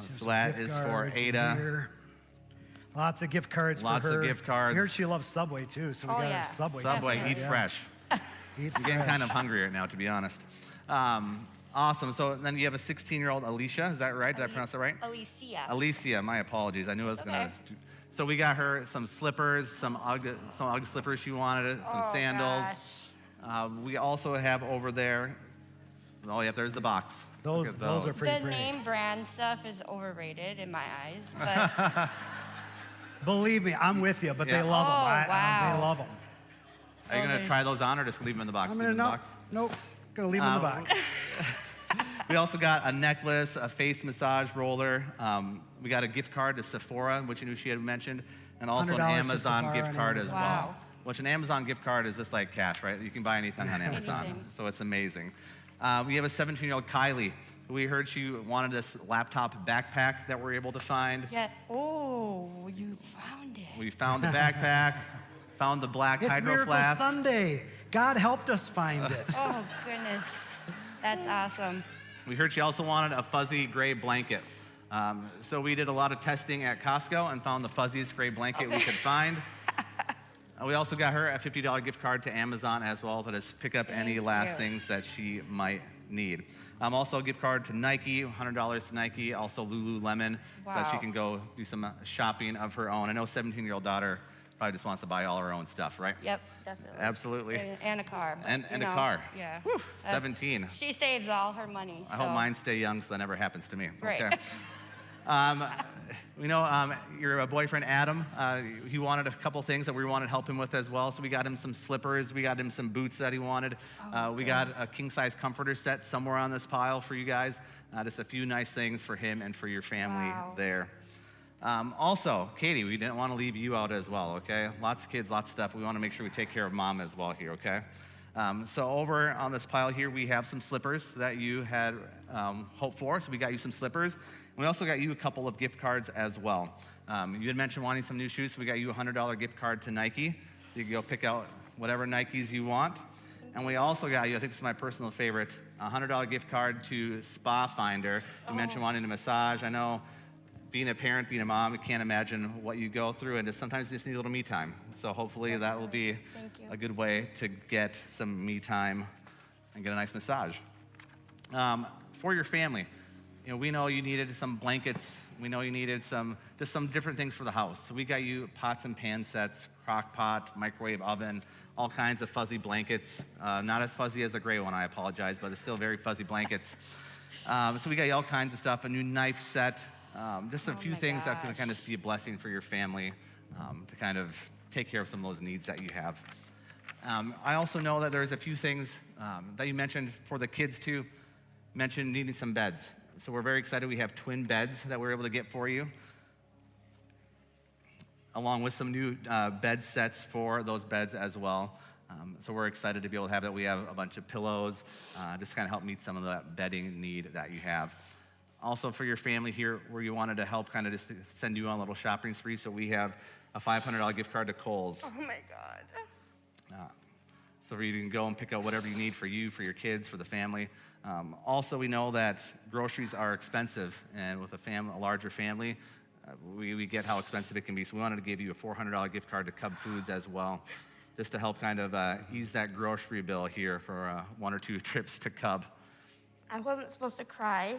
F: So that is for Ada.
C: Here. Lots of gift cards for her.
F: Lots of gift cards.
C: I heard she loves Subway too, so we got her Subway.
F: Subway, eat fresh.
C: Eat
F: I'm getting kind of hungry right now, to be honest. Awesome. So then you have a 16-year-old Alicia. Is that right? Did I pronounce that right? Alicia. My apologies. I knew I was going to. So we got her some slippers, some UGG slippers she wanted, some sandals. We also have over there. Oh, yeah, there's the box.
C: Those are pretty
B: The
C: pretty.
B: name brand stuff is overrated in my eyes, but
C: Believe me, I'm with you, but they love them.
B: wow.
C: They love them.
F: Are you going to try those on or just leave them in the box?
C: I'm
F: Leave
C: gonna
F: them in the box?
C: Nope. Gonna leave them in the box.
F: We also got a necklace, a face massage roller. We got a gift card to Sephora, which you knew she had mentioned, and also an
C: $100 to
F: Amazon
C: Sephora
F: gift
C: on
F: card as
C: Amazon.
F: well. Which an Amazon gift card is just like cash, right? You can buy anything on Amazon,
B: Anything.
F: so it's amazing. We have a 17-year-old Kylie. We heard she wanted this laptop backpack that we're able to find.
B: yeah. Oh, you found it.
F: We found the backpack, found the black
C: It's
F: hydro
C: Miracle
F: flask.
C: Sunday. God helped us find it.
B: Oh goodness, that's awesome.
F: We heard she also wanted a fuzzy gray blanket. So we did a lot of testing at Costco and found the fuzziest gray blanket we could find. We also got her a $50 gift card to Amazon as well to just pick up any last things that she might need. Also a gift card to Nike, $100 to Nike, also Lululemon, so that she can go do some shopping of her own. I know 17-year-old daughter probably just wants to buy all her own stuff, right?
B: Yep, definitely.
F: Absolutely.
B: And a car. but,
F: And
B: you
F: a
B: know,
F: car.
B: Yeah.
F: 17.
B: She saves all her money.
F: I hope mine stay young so that never happens to me.
B: Right.
F: Okay. We know your boyfriend Adam, he wanted a couple things that we wanted to help him with as well. So we got him some slippers, we got him some boots that he wanted. We got a king-size comforter set somewhere on this pile for you guys. Just a few nice things for him and for your family there. Also, Katie, we didn't want to leave you out as well, okay? Lots of kids, lots of stuff. We want to make sure we take care of mom as well here, okay? So over on this pile here, we have some slippers that you had hoped for. So we got you some slippers. And we also got you a couple of gift cards as well. You had mentioned wanting some new shoes, so we got you a $100 gift card to Nike. So you can go pick out whatever Nikes you want. And we also got you, I think this is my personal favorite, a $100 gift card to Spa Finder. You mentioned wanting a massage. I know being a parent, being a mom, I can't imagine what you go through, and sometimes you just need a little me time. So hopefully that will be a good way to get some me time and get a nice massage. For your family, we know you needed some blankets. We know you needed just some different things for the house. So we got you pots and pan sets, crock pot, microwave oven, all kinds of fuzzy blankets. Not as fuzzy as the gray one, I apologize, but it's still very fuzzy blankets. So we got you all kinds of stuff, a new knife set, just a few things that can kind of be a blessing for your family to kind of take care of some of those needs that you have. I also know that there's a few things that you mentioned for the kids too. Mentioned needing some beds. So we're very excited. We have twin beds that we're able to get for you, along with some new bed sets for those beds as well. So we're excited to be able to have that. We have a bunch of pillows, just kind of help meet some of that bedding need that you have. Also for your family here, where you wanted to help kind of just send you on a little shopping spree, so we have a $500 gift card to Kohl's.
B: Oh my God.
F: so you can go and pick out whatever you need for you, for your kids, for the family. Also, we know that groceries are expensive, and with a larger family, we get how expensive it can be. So we wanted to give you a $400 gift card to Cub Foods as well, just to help kind of ease that grocery bill here for 1 or 2 trips to Cub.
N: I wasn't supposed to cry.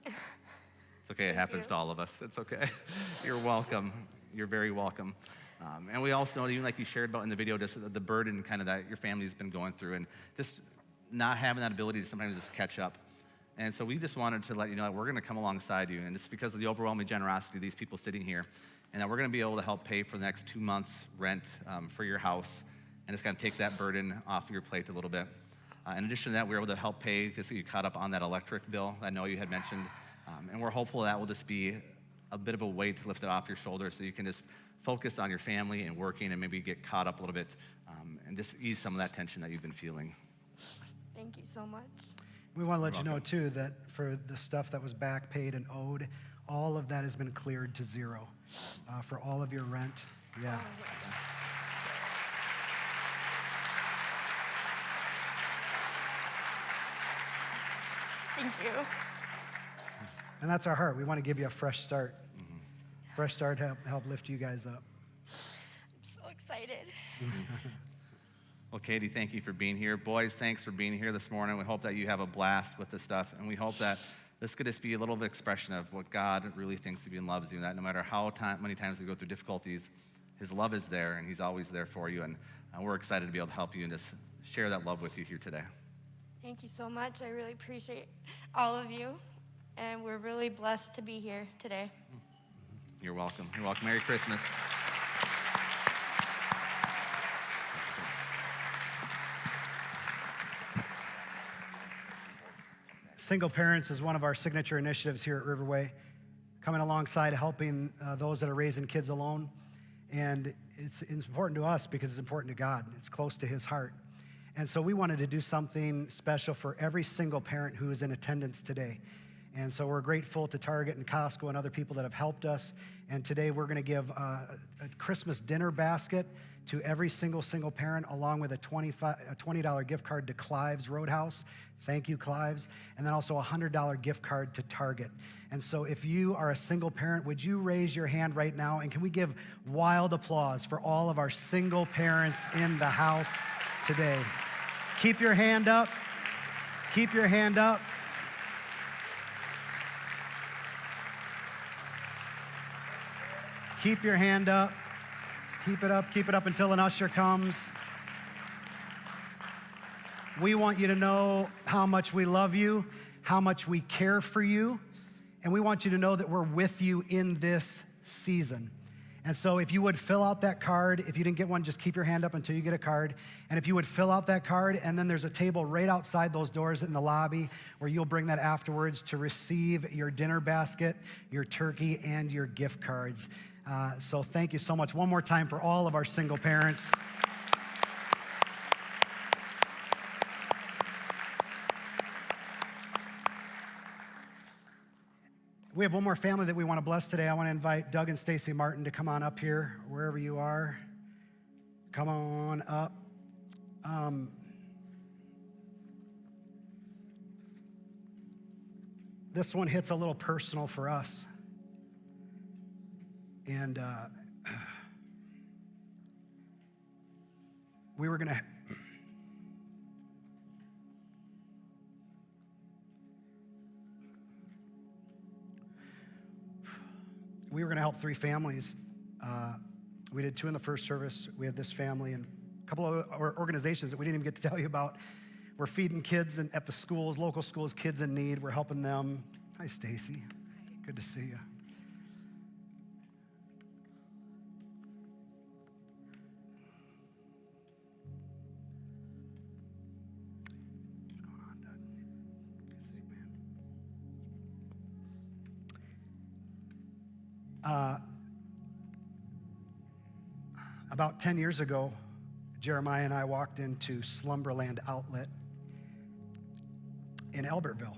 F: It's okay, it happens to all of us. It's okay. You're welcome. You're very welcome. And we also know, even like you shared about in the video, just the burden kind of that your family's been going through, and just not having that ability to sometimes just catch up. And so we just wanted to let you know that we're going to come alongside you, and just because of the overwhelming generosity of these people sitting here, and that we're going to be able to help pay for the next 2 months' rent for your house, and it's going to take that burden off of your plate a little bit. In addition to that, we're able to help pay because you caught up on that electric bill that I know you had mentioned, and we're hopeful that will just be a bit of a weight lifted off your shoulders so you can just focus on your family and working and maybe get caught up a little bit and just ease some of that tension that you've been feeling.
N: Thank you so much.
C: We want to let you know, too, that for the stuff that was back paid and owed, all of that has been cleared to zero for all of your rent. Yeah.
N: Thank you.
C: And that's our heart. We want to give you a fresh start. Fresh start to help lift you guys up.
N: I'm so excited.
F: Well, Katie, thank you for being here. Boys, thanks for being here this morning. We hope that you have a blast with this stuff, and we hope that this could just be a little bit of expression of what God really thinks of you and loves you, and that no matter how many times we go through difficulties, his love is there, and he's always there for you, and we're excited to be able to help you and just share that love with you here today.
N: Thank you so much. I really appreciate all of you, and we're really blessed to be here today.
F: You're welcome. You're welcome. Merry Christmas.
C: Single Parents is one of our signature initiatives here at Riverway, coming alongside helping those that are raising kids alone. And it's important to us because it's important to God. It's close to his heart. And so we wanted to do something special for every single parent who is in attendance today. And so we're grateful to Target and Costco and other people that have helped us. And today we're going to give a Christmas dinner basket to every single parent, along with a $20 gift card to Clive's Roadhouse. Thank you, Clive's. And then also a $100 gift card to Target. And so if you are a single parent, would you raise your hand right now? And can we give wild applause for all of our single parents in the house today? Keep your hand up. Keep your hand up. Keep your hand up. Keep it up until an usher comes. We want you to know how much we love you, how much we care for you, and we want you to know that we're with you in this season. And so if you would fill out that card, if you didn't get one, just keep your hand up until you get a card. And if you would fill out that card, and then there's a table right outside those doors in the lobby where you'll bring that afterwards to receive your dinner basket, your turkey, and your gift cards. So thank you so much. One more time for all of our single parents. We have one more family that we want to bless today. I want to invite Doug and Stacy Martin to come on up here, wherever you are. Come on up. This one hits a little personal for us. And we were going to help 3 families. We did 2 in the first service. We had this family and a couple of organizations that we didn't even get to tell you about. We're feeding kids at the schools, local schools, kids in need. We're helping them. Hi, Stacy. Good to see you. What's going on, Doug? Good to see you, man. About 10 years ago, Jeremiah and I walked into Slumberland Outlet in Albertville,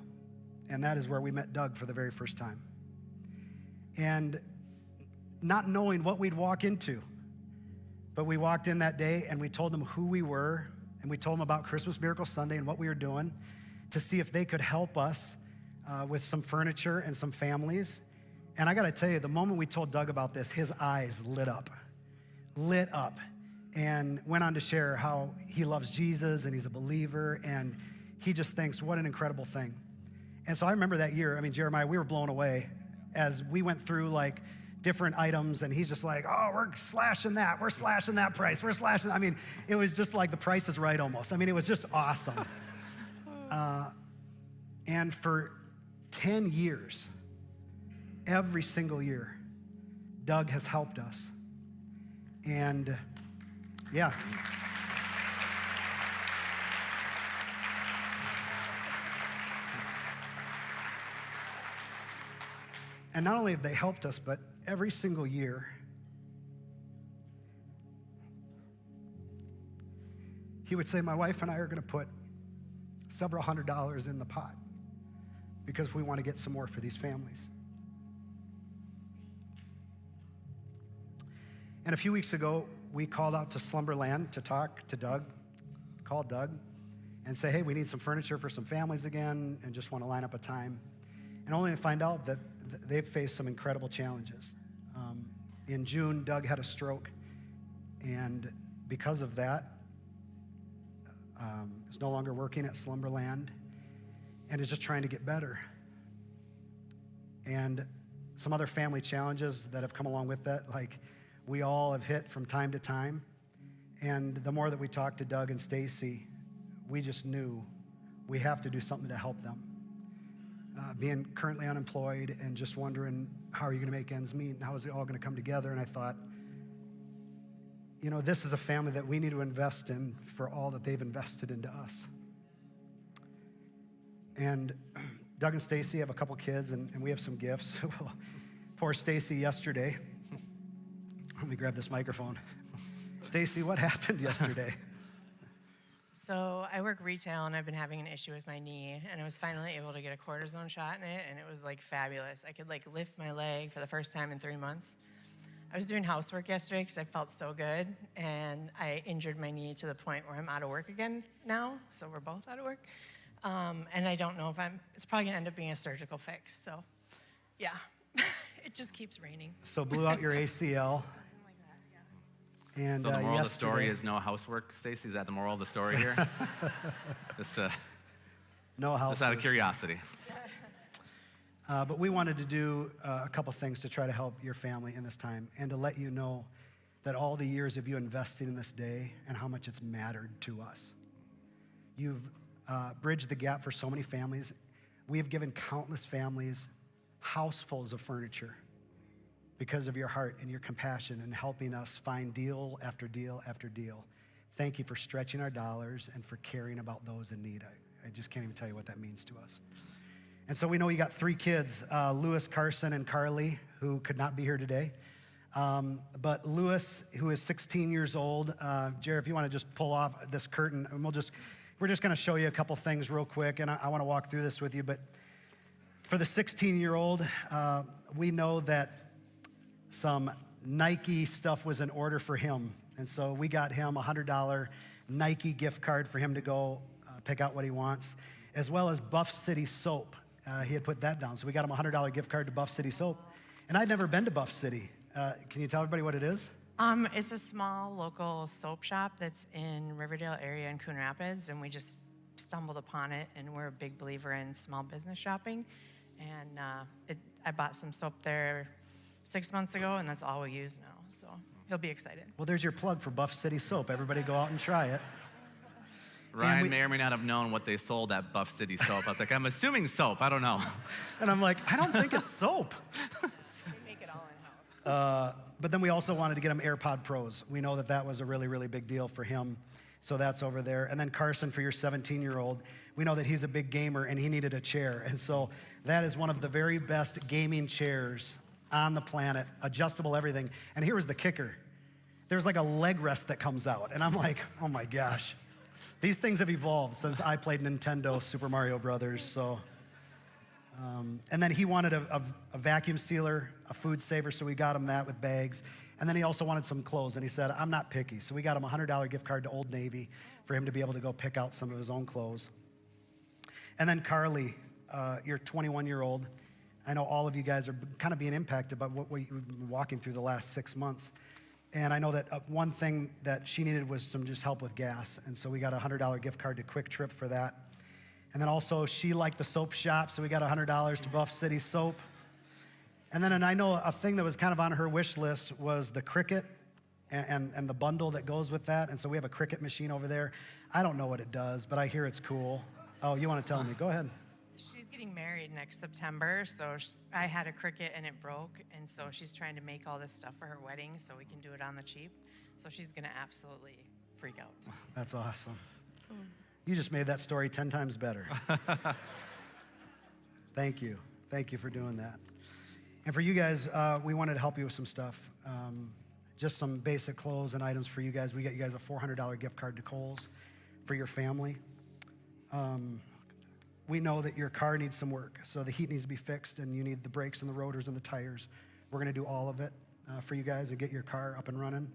C: and that is where we met Doug for the very first time. And not knowing what we'd walk into, But we walked in that day and we told them who we were, and we told them about Christmas Miracle Sunday and what we were doing to see if they could help us with some furniture and some families. And I gotta tell you, the moment we told Doug about this, his eyes lit up, and went on to share how he loves Jesus and he's a believer, and he just thinks, what an incredible thing. And so I remember that year, I mean, Jeremiah, we were blown away as we went through like different items, and he's just like, oh, we're slashing that price, we're slashing. I mean, it was just like the Price is Right almost. I mean, it was just awesome. And for 10 years, every single year, Doug has helped us. And yeah. And not only have they helped us, but every single year, he would say, my wife and I are gonna put several $100s in the pot because we wanna get some more for these families. And a few weeks ago, we called out to Slumberland to talk to Doug, called Doug, and say, hey, we need some furniture for some families again, and just wanna line up a time. And only to find out that they've faced some incredible challenges. In June, Doug had a stroke, and because of that, is no longer working at Slumberland and is just trying to get better. And some other family challenges that have come along with that, like we all have hit from time to time. And the more that we talked to Doug and Stacy, we just knew we have to do something to help them. Being currently unemployed and just wondering, how are you gonna make ends meet and how is it all gonna come together? And I thought, you know, this is a family that we need to invest in for all that they've invested into us. And Doug and Stacy have a couple kids, and we have some gifts. Poor Stacy yesterday. Let me grab this microphone. Stacy, what happened yesterday?
O: So I work retail, and I've been having an issue with my knee, and I was finally able to get a cortisone shot in it, and it was like fabulous. I could like lift my leg for the first time in 3 months. I was doing housework yesterday because I felt so good, and I injured my knee to the point where I'm out of work again now, so we're both out of work. And I don't know if it's probably gonna end up being a surgical fix, so yeah, it just keeps raining.
C: So blew out your ACL. And
F: so the moral of the story is no housework, Stacey? Is that the moral of the story here? Just
C: no housework.
F: Just out of curiosity.
C: But we wanted to do a couple things to try to help your family in this time and to let you know that all the years of you investing in this day and how much it's mattered to us. You've bridged the gap for so many families. We have given countless families housefuls of furniture because of your heart and your compassion and helping us find deal after deal after deal. Thank you for stretching our dollars and for caring about those in need. I just can't even tell you what that means to us. And so we know you got 3 kids, Lewis, Carson, and Carly, who could not be here today. But Lewis, who is 16 years old, Jared, if you want to just pull off this curtain, and we're just going to show you a couple things real quick, and I want to walk through this with you. But for the 16-year-old, we know that some Nike stuff was in order for him. And so we got him a $100 Nike gift card for him to go pick out what he wants, as well as Buff City Soap. He had put that down. So we got him a $100 gift card to Buff City Soap. And I'd never been to Buff City. Can you tell everybody what it is?
O: It's a small local soap shop that's in Riverdale area in Coon Rapids, and we just stumbled upon it, and we're a big believer in small business shopping. And I bought some soap there 6 months ago, and that's all we use now, so he'll be excited.
C: Well, there's your plug for Buff City Soap. Everybody go out and try it.
F: Ryan may or may not have known what they sold at Buff City Soap. I was like, I'm assuming soap, I don't know.
C: And I'm like, I don't think it's soap.
O: They make it all in-house.
C: But then we also wanted to get him AirPod Pros. We know that that was a really, really big deal for him. So that's over there. And then Carson, for your 17-year-old, we know that he's a big gamer and he needed a chair. And so that is one of the very best gaming chairs on the planet, adjustable everything. And here was the kicker. There's like a leg rest that comes out. And I'm like, oh my gosh. These things have evolved since I played Nintendo Super Mario Brothers. So And then he wanted a vacuum sealer, a food saver, so we got him that with bags. And then he also wanted some clothes, and he said, I'm not picky. So we got him a $100 gift card to Old Navy for him to be able to go pick out some of his own clothes. And then Carly, your 21-year-old, I know all of you guys are kind of being impacted by what we've been walking through the last 6 months. And I know that one thing that she needed was some just help with gas. And so we got a $100 gift card to Quick Trip for that. And then also she liked the soap shop, so we got $100 to Buff City Soap. And then I know a thing that was kind of on her wish list was the Cricut and the bundle that goes with that. And so we have a Cricut machine over there. I don't know what it does, but I hear it's cool. Oh, you want to tell me? Go ahead.
O: She's getting married next September, so I had a Cricut and it broke, and so she's trying to make all this stuff for her wedding so we can do it on the cheap. So she's going to absolutely freak out.
C: That's awesome. You just made that story 10 times better. Thank you. Thank you for doing that. And for you guys, we wanted to help you with some stuff. Just some basic clothes and items for you guys. We got you guys a $400 gift card to Kohl's for your family. We know that your car needs some work, so the heat needs to be fixed, and you need the brakes and the rotors and the tires. We're going to do all of it for you guys and get your car up and running.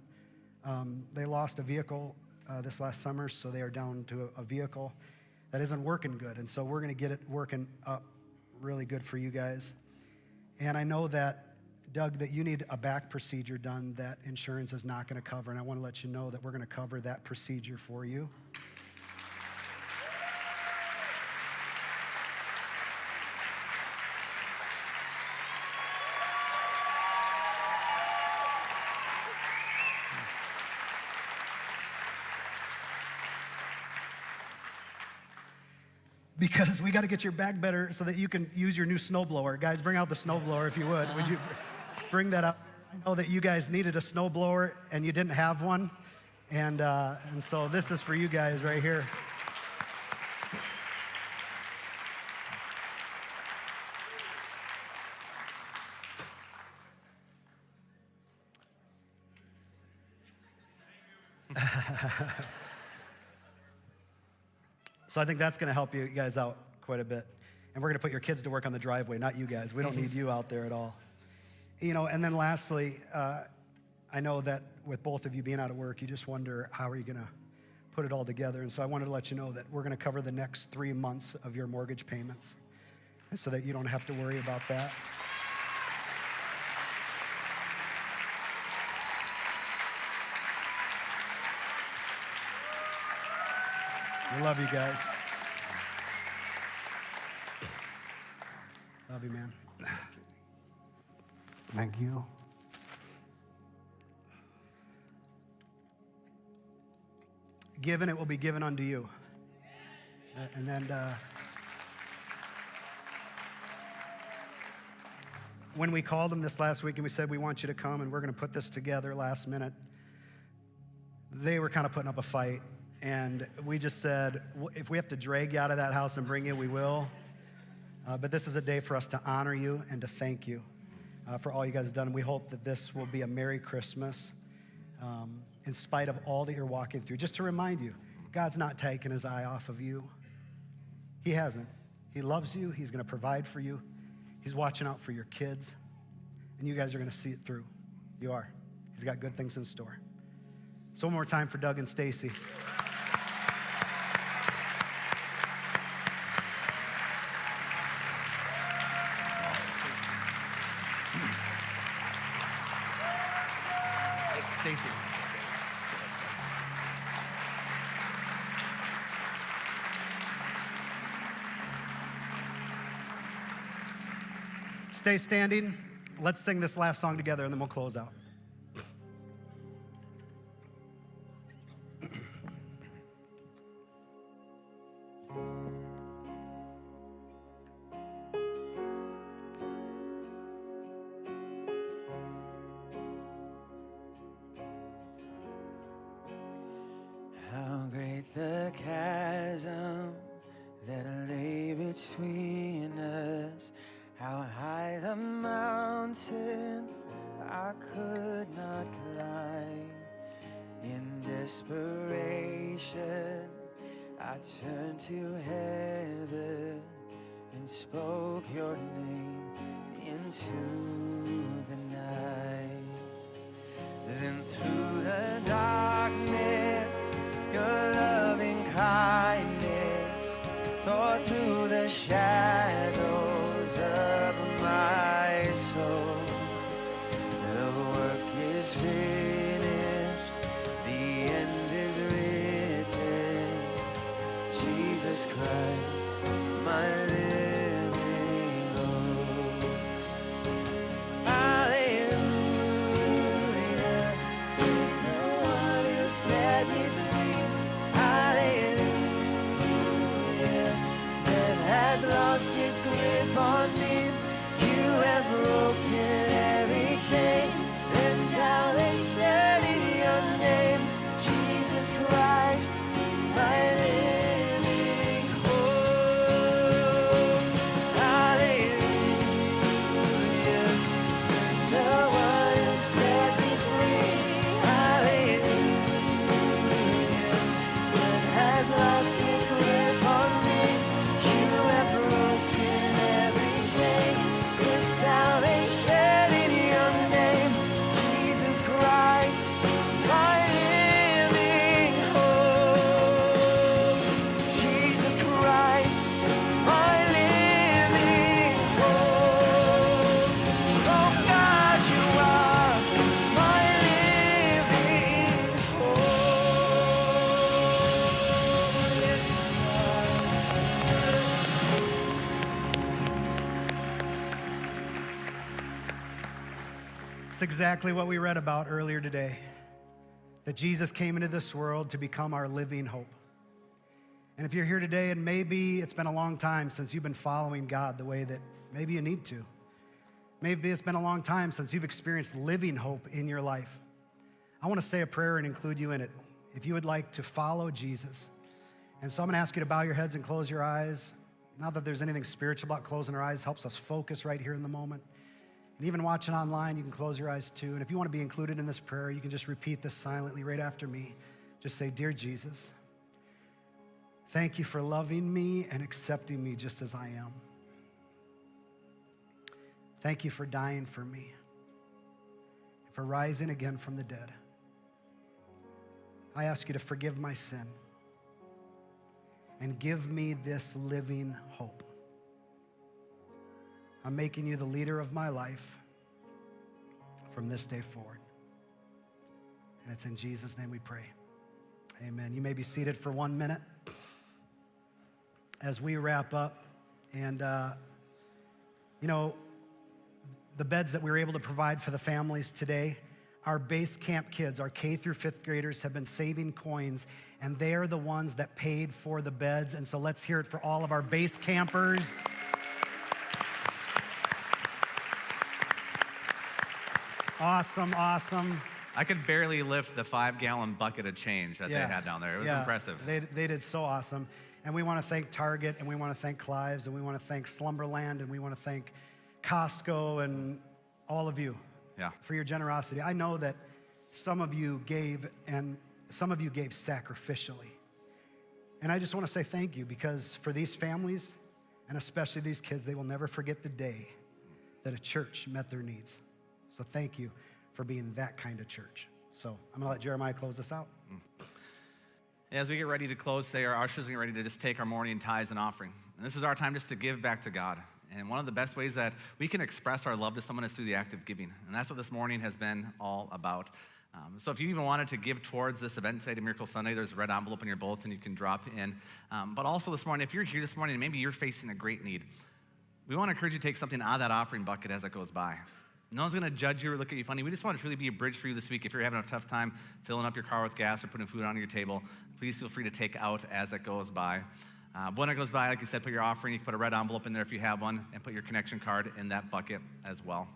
C: They lost a vehicle this last summer, so they are down to a vehicle that isn't working good, and so we're going to get it working up really good for you guys. And I know that, Doug, that you need a back procedure done that insurance is not going to cover, and I want to let you know that we're going to cover that procedure for you. Because we got to get your back better so that you can use your new snowblower. Guys, bring out the snowblower if you would. Would you bring that up? I know that you guys needed a snowblower and you didn't have one. And so this is for you guys right here. So I think that's going to help you guys out quite a bit. And we're going to put your kids to work on the driveway, not you guys. We don't need you out there at all. You know, and then lastly, I know that with both of you being out of work, you just wonder, how are you going to put it all together? And so I wanted to let you know that we're going to cover the next 3 months of your mortgage payments so that you don't have to worry about that. We love you guys. Love you, man.
P: Thank you.
C: Given, it will be given unto you. And then when we called them this last week and we said, we want you to come and we're going to put this together last minute, they were kind of putting up a fight. And we just said, if we have to drag you out of that house and bring you, we will. But this is a day for us to honor you and to thank you for all you guys have done. And we hope that this will be a Merry Christmas in spite of all that you're walking through. Just to remind you, God's not taking his eye off of you. He hasn't. He loves you. He's going to provide for you. He's watching out for your kids. And you guys are going to see it through. You are. He's got good things in store. So one more time for Doug and Stacy.
E: Stacy.
C: Stay standing. Let's sing this last song together and then we'll close out.
D: How great the chasm that lay between us. How high the mountain I could not climb. In desperation, I turned to heaven and spoke your name into the night. Then through the darkness, your loving kindness tore through the shadows of my soul. The work is finished, the end is written. Jesus Christ, my living hope. Hallelujah, the one who set me free. Hallelujah, death has lost its grip on me. You have broken every chain. There's salvation in your name, Jesus Christ, my living hope. Hallelujah, 'cause the one who set me free. Hallelujah, death has lost its grip on me. You have broken every chain. There's salvation in your name, Jesus Christ, my living hope. Jesus Christ, my living hope. Oh God, you are my living
C: It's exactly what we read about earlier today, that Jesus came into this world to become our living hope. And if you're here today and maybe it's been a long time since you've been following God the way that maybe you need to, maybe it's been a long time since you've experienced living hope in your life, I want to say a prayer and include you in it if you would like to follow Jesus. And so I'm going to ask you to bow your heads and close your eyes. Not that there's anything spiritual about closing our eyes, helps us focus right here in the moment. And even watching online, you can close your eyes too. And if you want to be included in this prayer, you can just repeat this silently right after me. Just say, "Dear Jesus, thank you for loving me and accepting me just as I am. Thank you for dying for me, for rising again from the dead. I ask you to forgive my sin and give me this living hope. I'm making you the leader of my life from this day forward." And it's in Jesus' name we pray. Amen. You may be seated for 1 minute as we wrap up. And, you know, the beds that we were able to provide for the families today, our base camp kids, our K through 5th graders have been saving coins, and they are the ones that paid for the beds. And so let's hear it for all of our base campers. Awesome, awesome.
F: I could barely lift the 5-gallon bucket of change that they had down there. It was impressive.
C: They did so awesome. And we want to thank Target, and we want to thank Clive's, and we want to thank Slumberland, and we want to thank Costco and all of you for your generosity. I know that some of you gave, and some of you gave sacrificially. And I just want to say thank you, because for these families, and especially these kids, they will never forget the day that a church met their needs. So thank you for being that kind of church. So I'm gonna let Jeremiah close this out.
F: As we get ready to close today, our ushers are getting ready to just take our morning tithes and offering. And this is our time just to give back to God. And one of the best ways that we can express our love to someone is through the act of giving. And that's what this morning has been all about. So if you even wanted to give towards this event today to Miracle Sunday, there's a red envelope in your bulletin you can drop in. But also this morning, if you're here this morning and maybe you're facing a great need, we want to encourage you to take something out of that offering bucket as it goes by. No one's going to judge you or look at you funny. We just want it to really be a bridge for you this week. If you're having a tough time filling up your car with gas or putting food on your table, please feel free to take out as it goes by. When it goes by, like you said, put your offering. You can put a red envelope in there if you have one, and put your connection card in that bucket as well.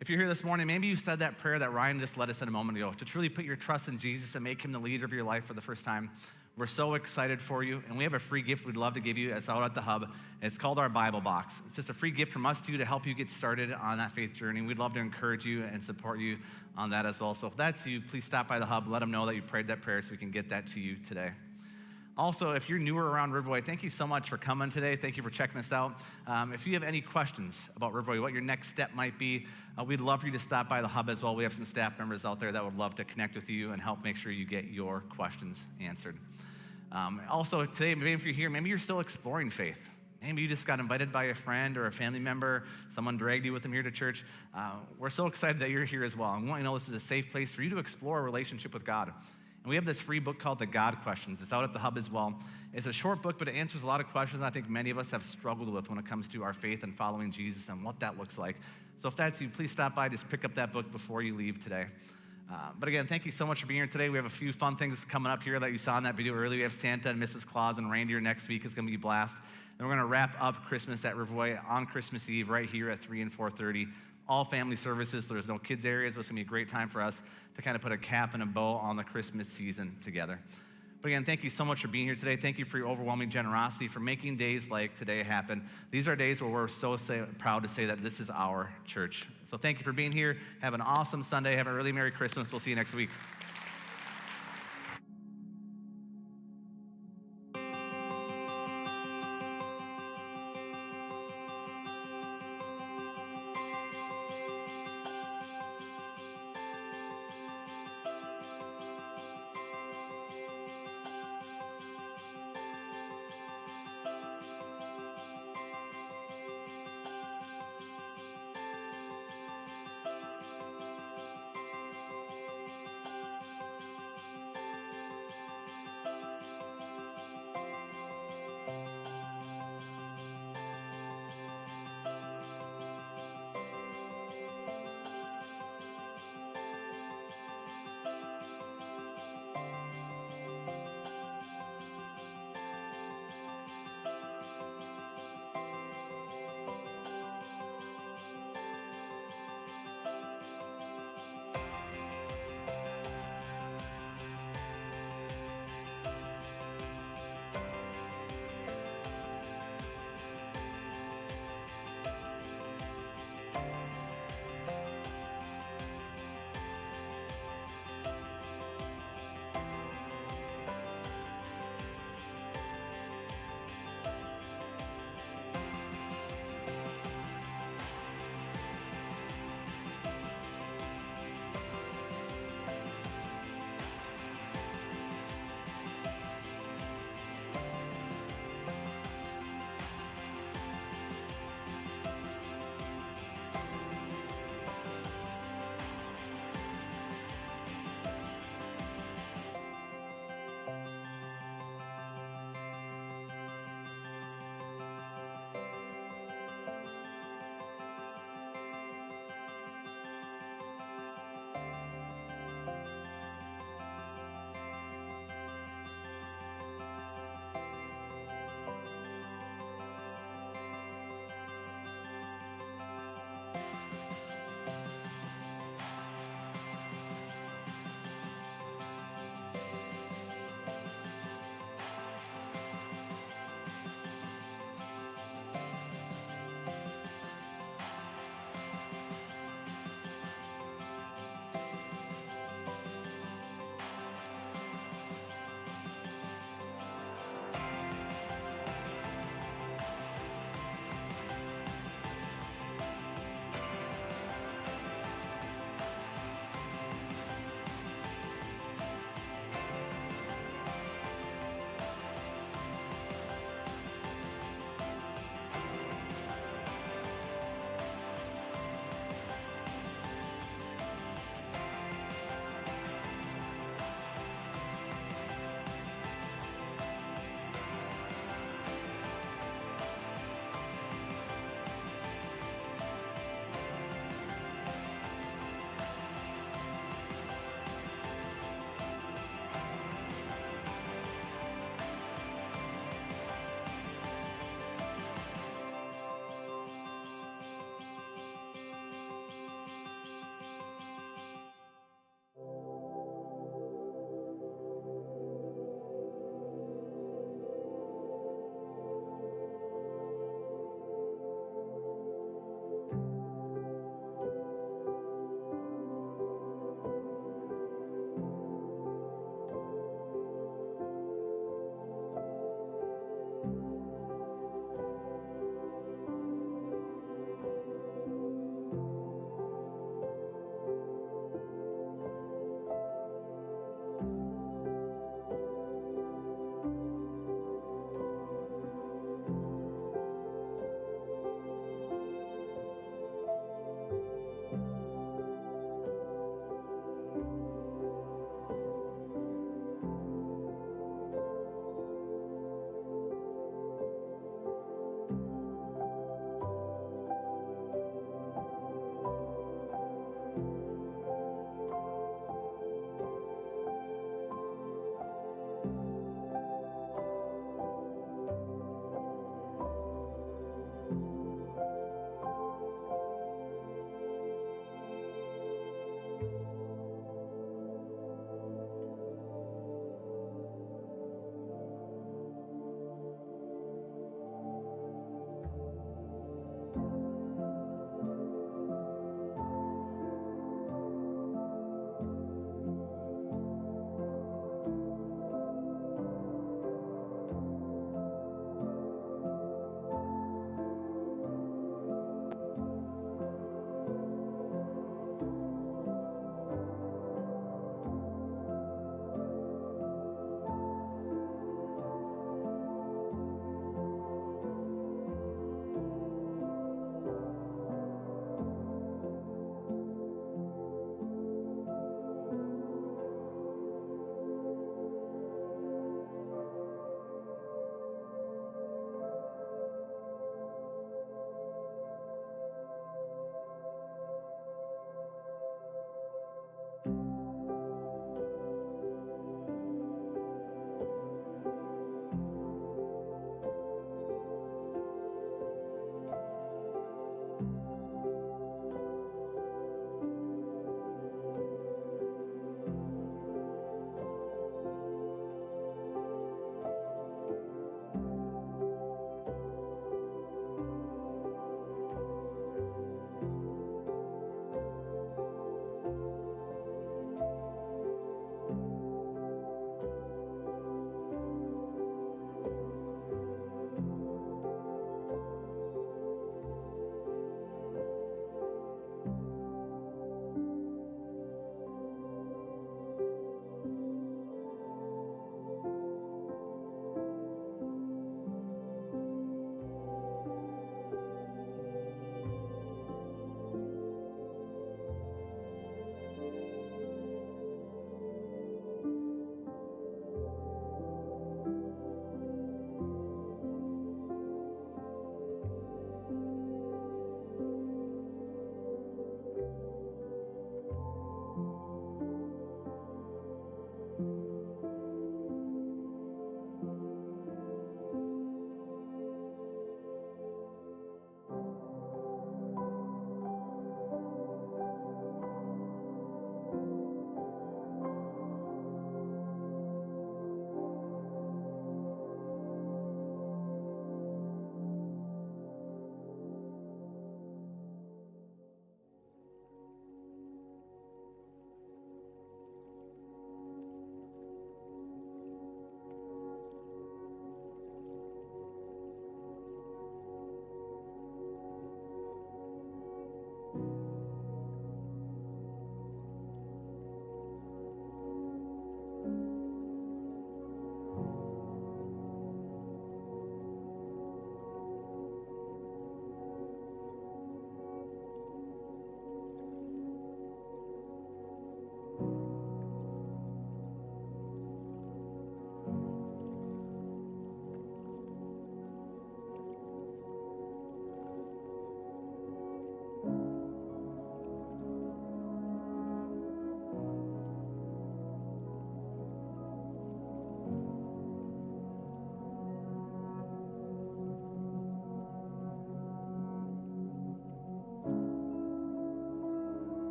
F: If you're here this morning, maybe you said that prayer that Ryan just led us in a moment ago, to truly put your trust in Jesus and make him the leader of your life for the first time. We're so excited for you, and we have a free gift we'd love to give you. It's out at the hub. It's called our Bible Box. It's just a free gift from us to you to help you get started on that faith journey. We'd love to encourage you and support you on that as well. So if that's you, please stop by the hub. Let them know that you prayed that prayer so we can get that to you today. Also, if you're newer around Riverway, thank you so much for coming today. Thank you for checking us out. If you have any questions about Riverway, what your next step might be, we'd love for you to stop by the hub as well. We have some staff members out there that would love to connect with you and help make sure you get your questions answered. Also, today, maybe if you're here, maybe you're still exploring faith. Maybe you just got invited by a friend or a family member, someone dragged you with them here to church. We're so excited that you're here as well. And we want you to know this is a safe place for you to explore a relationship with God. And we have this free book called The God Questions. It's out at the hub as well. It's a short book, but it answers a lot of questions I think many of us have struggled with when it comes to our faith and following Jesus and what that looks like. So if that's you, please stop by, just pick up that book before you leave today. But again, thank you so much for being here today. We have a few fun things coming up here that you saw in that video earlier. We have Santa and Mrs. Claus and reindeer next week. It's going to be a blast. Then we're going to wrap up Christmas at Riverway on Christmas Eve right here at 3 and 4:30. All family services, so there's no kids areas, but it's going to be a great time for us to kind of put a cap and a bow on the Christmas season together. But again, thank you so much for being here today. Thank you for your overwhelming generosity, for making days like today happen. These are days where we're so proud to say that this is our church. So thank you for being here. Have an awesome Sunday. Have a really Merry Christmas. We'll see you next week.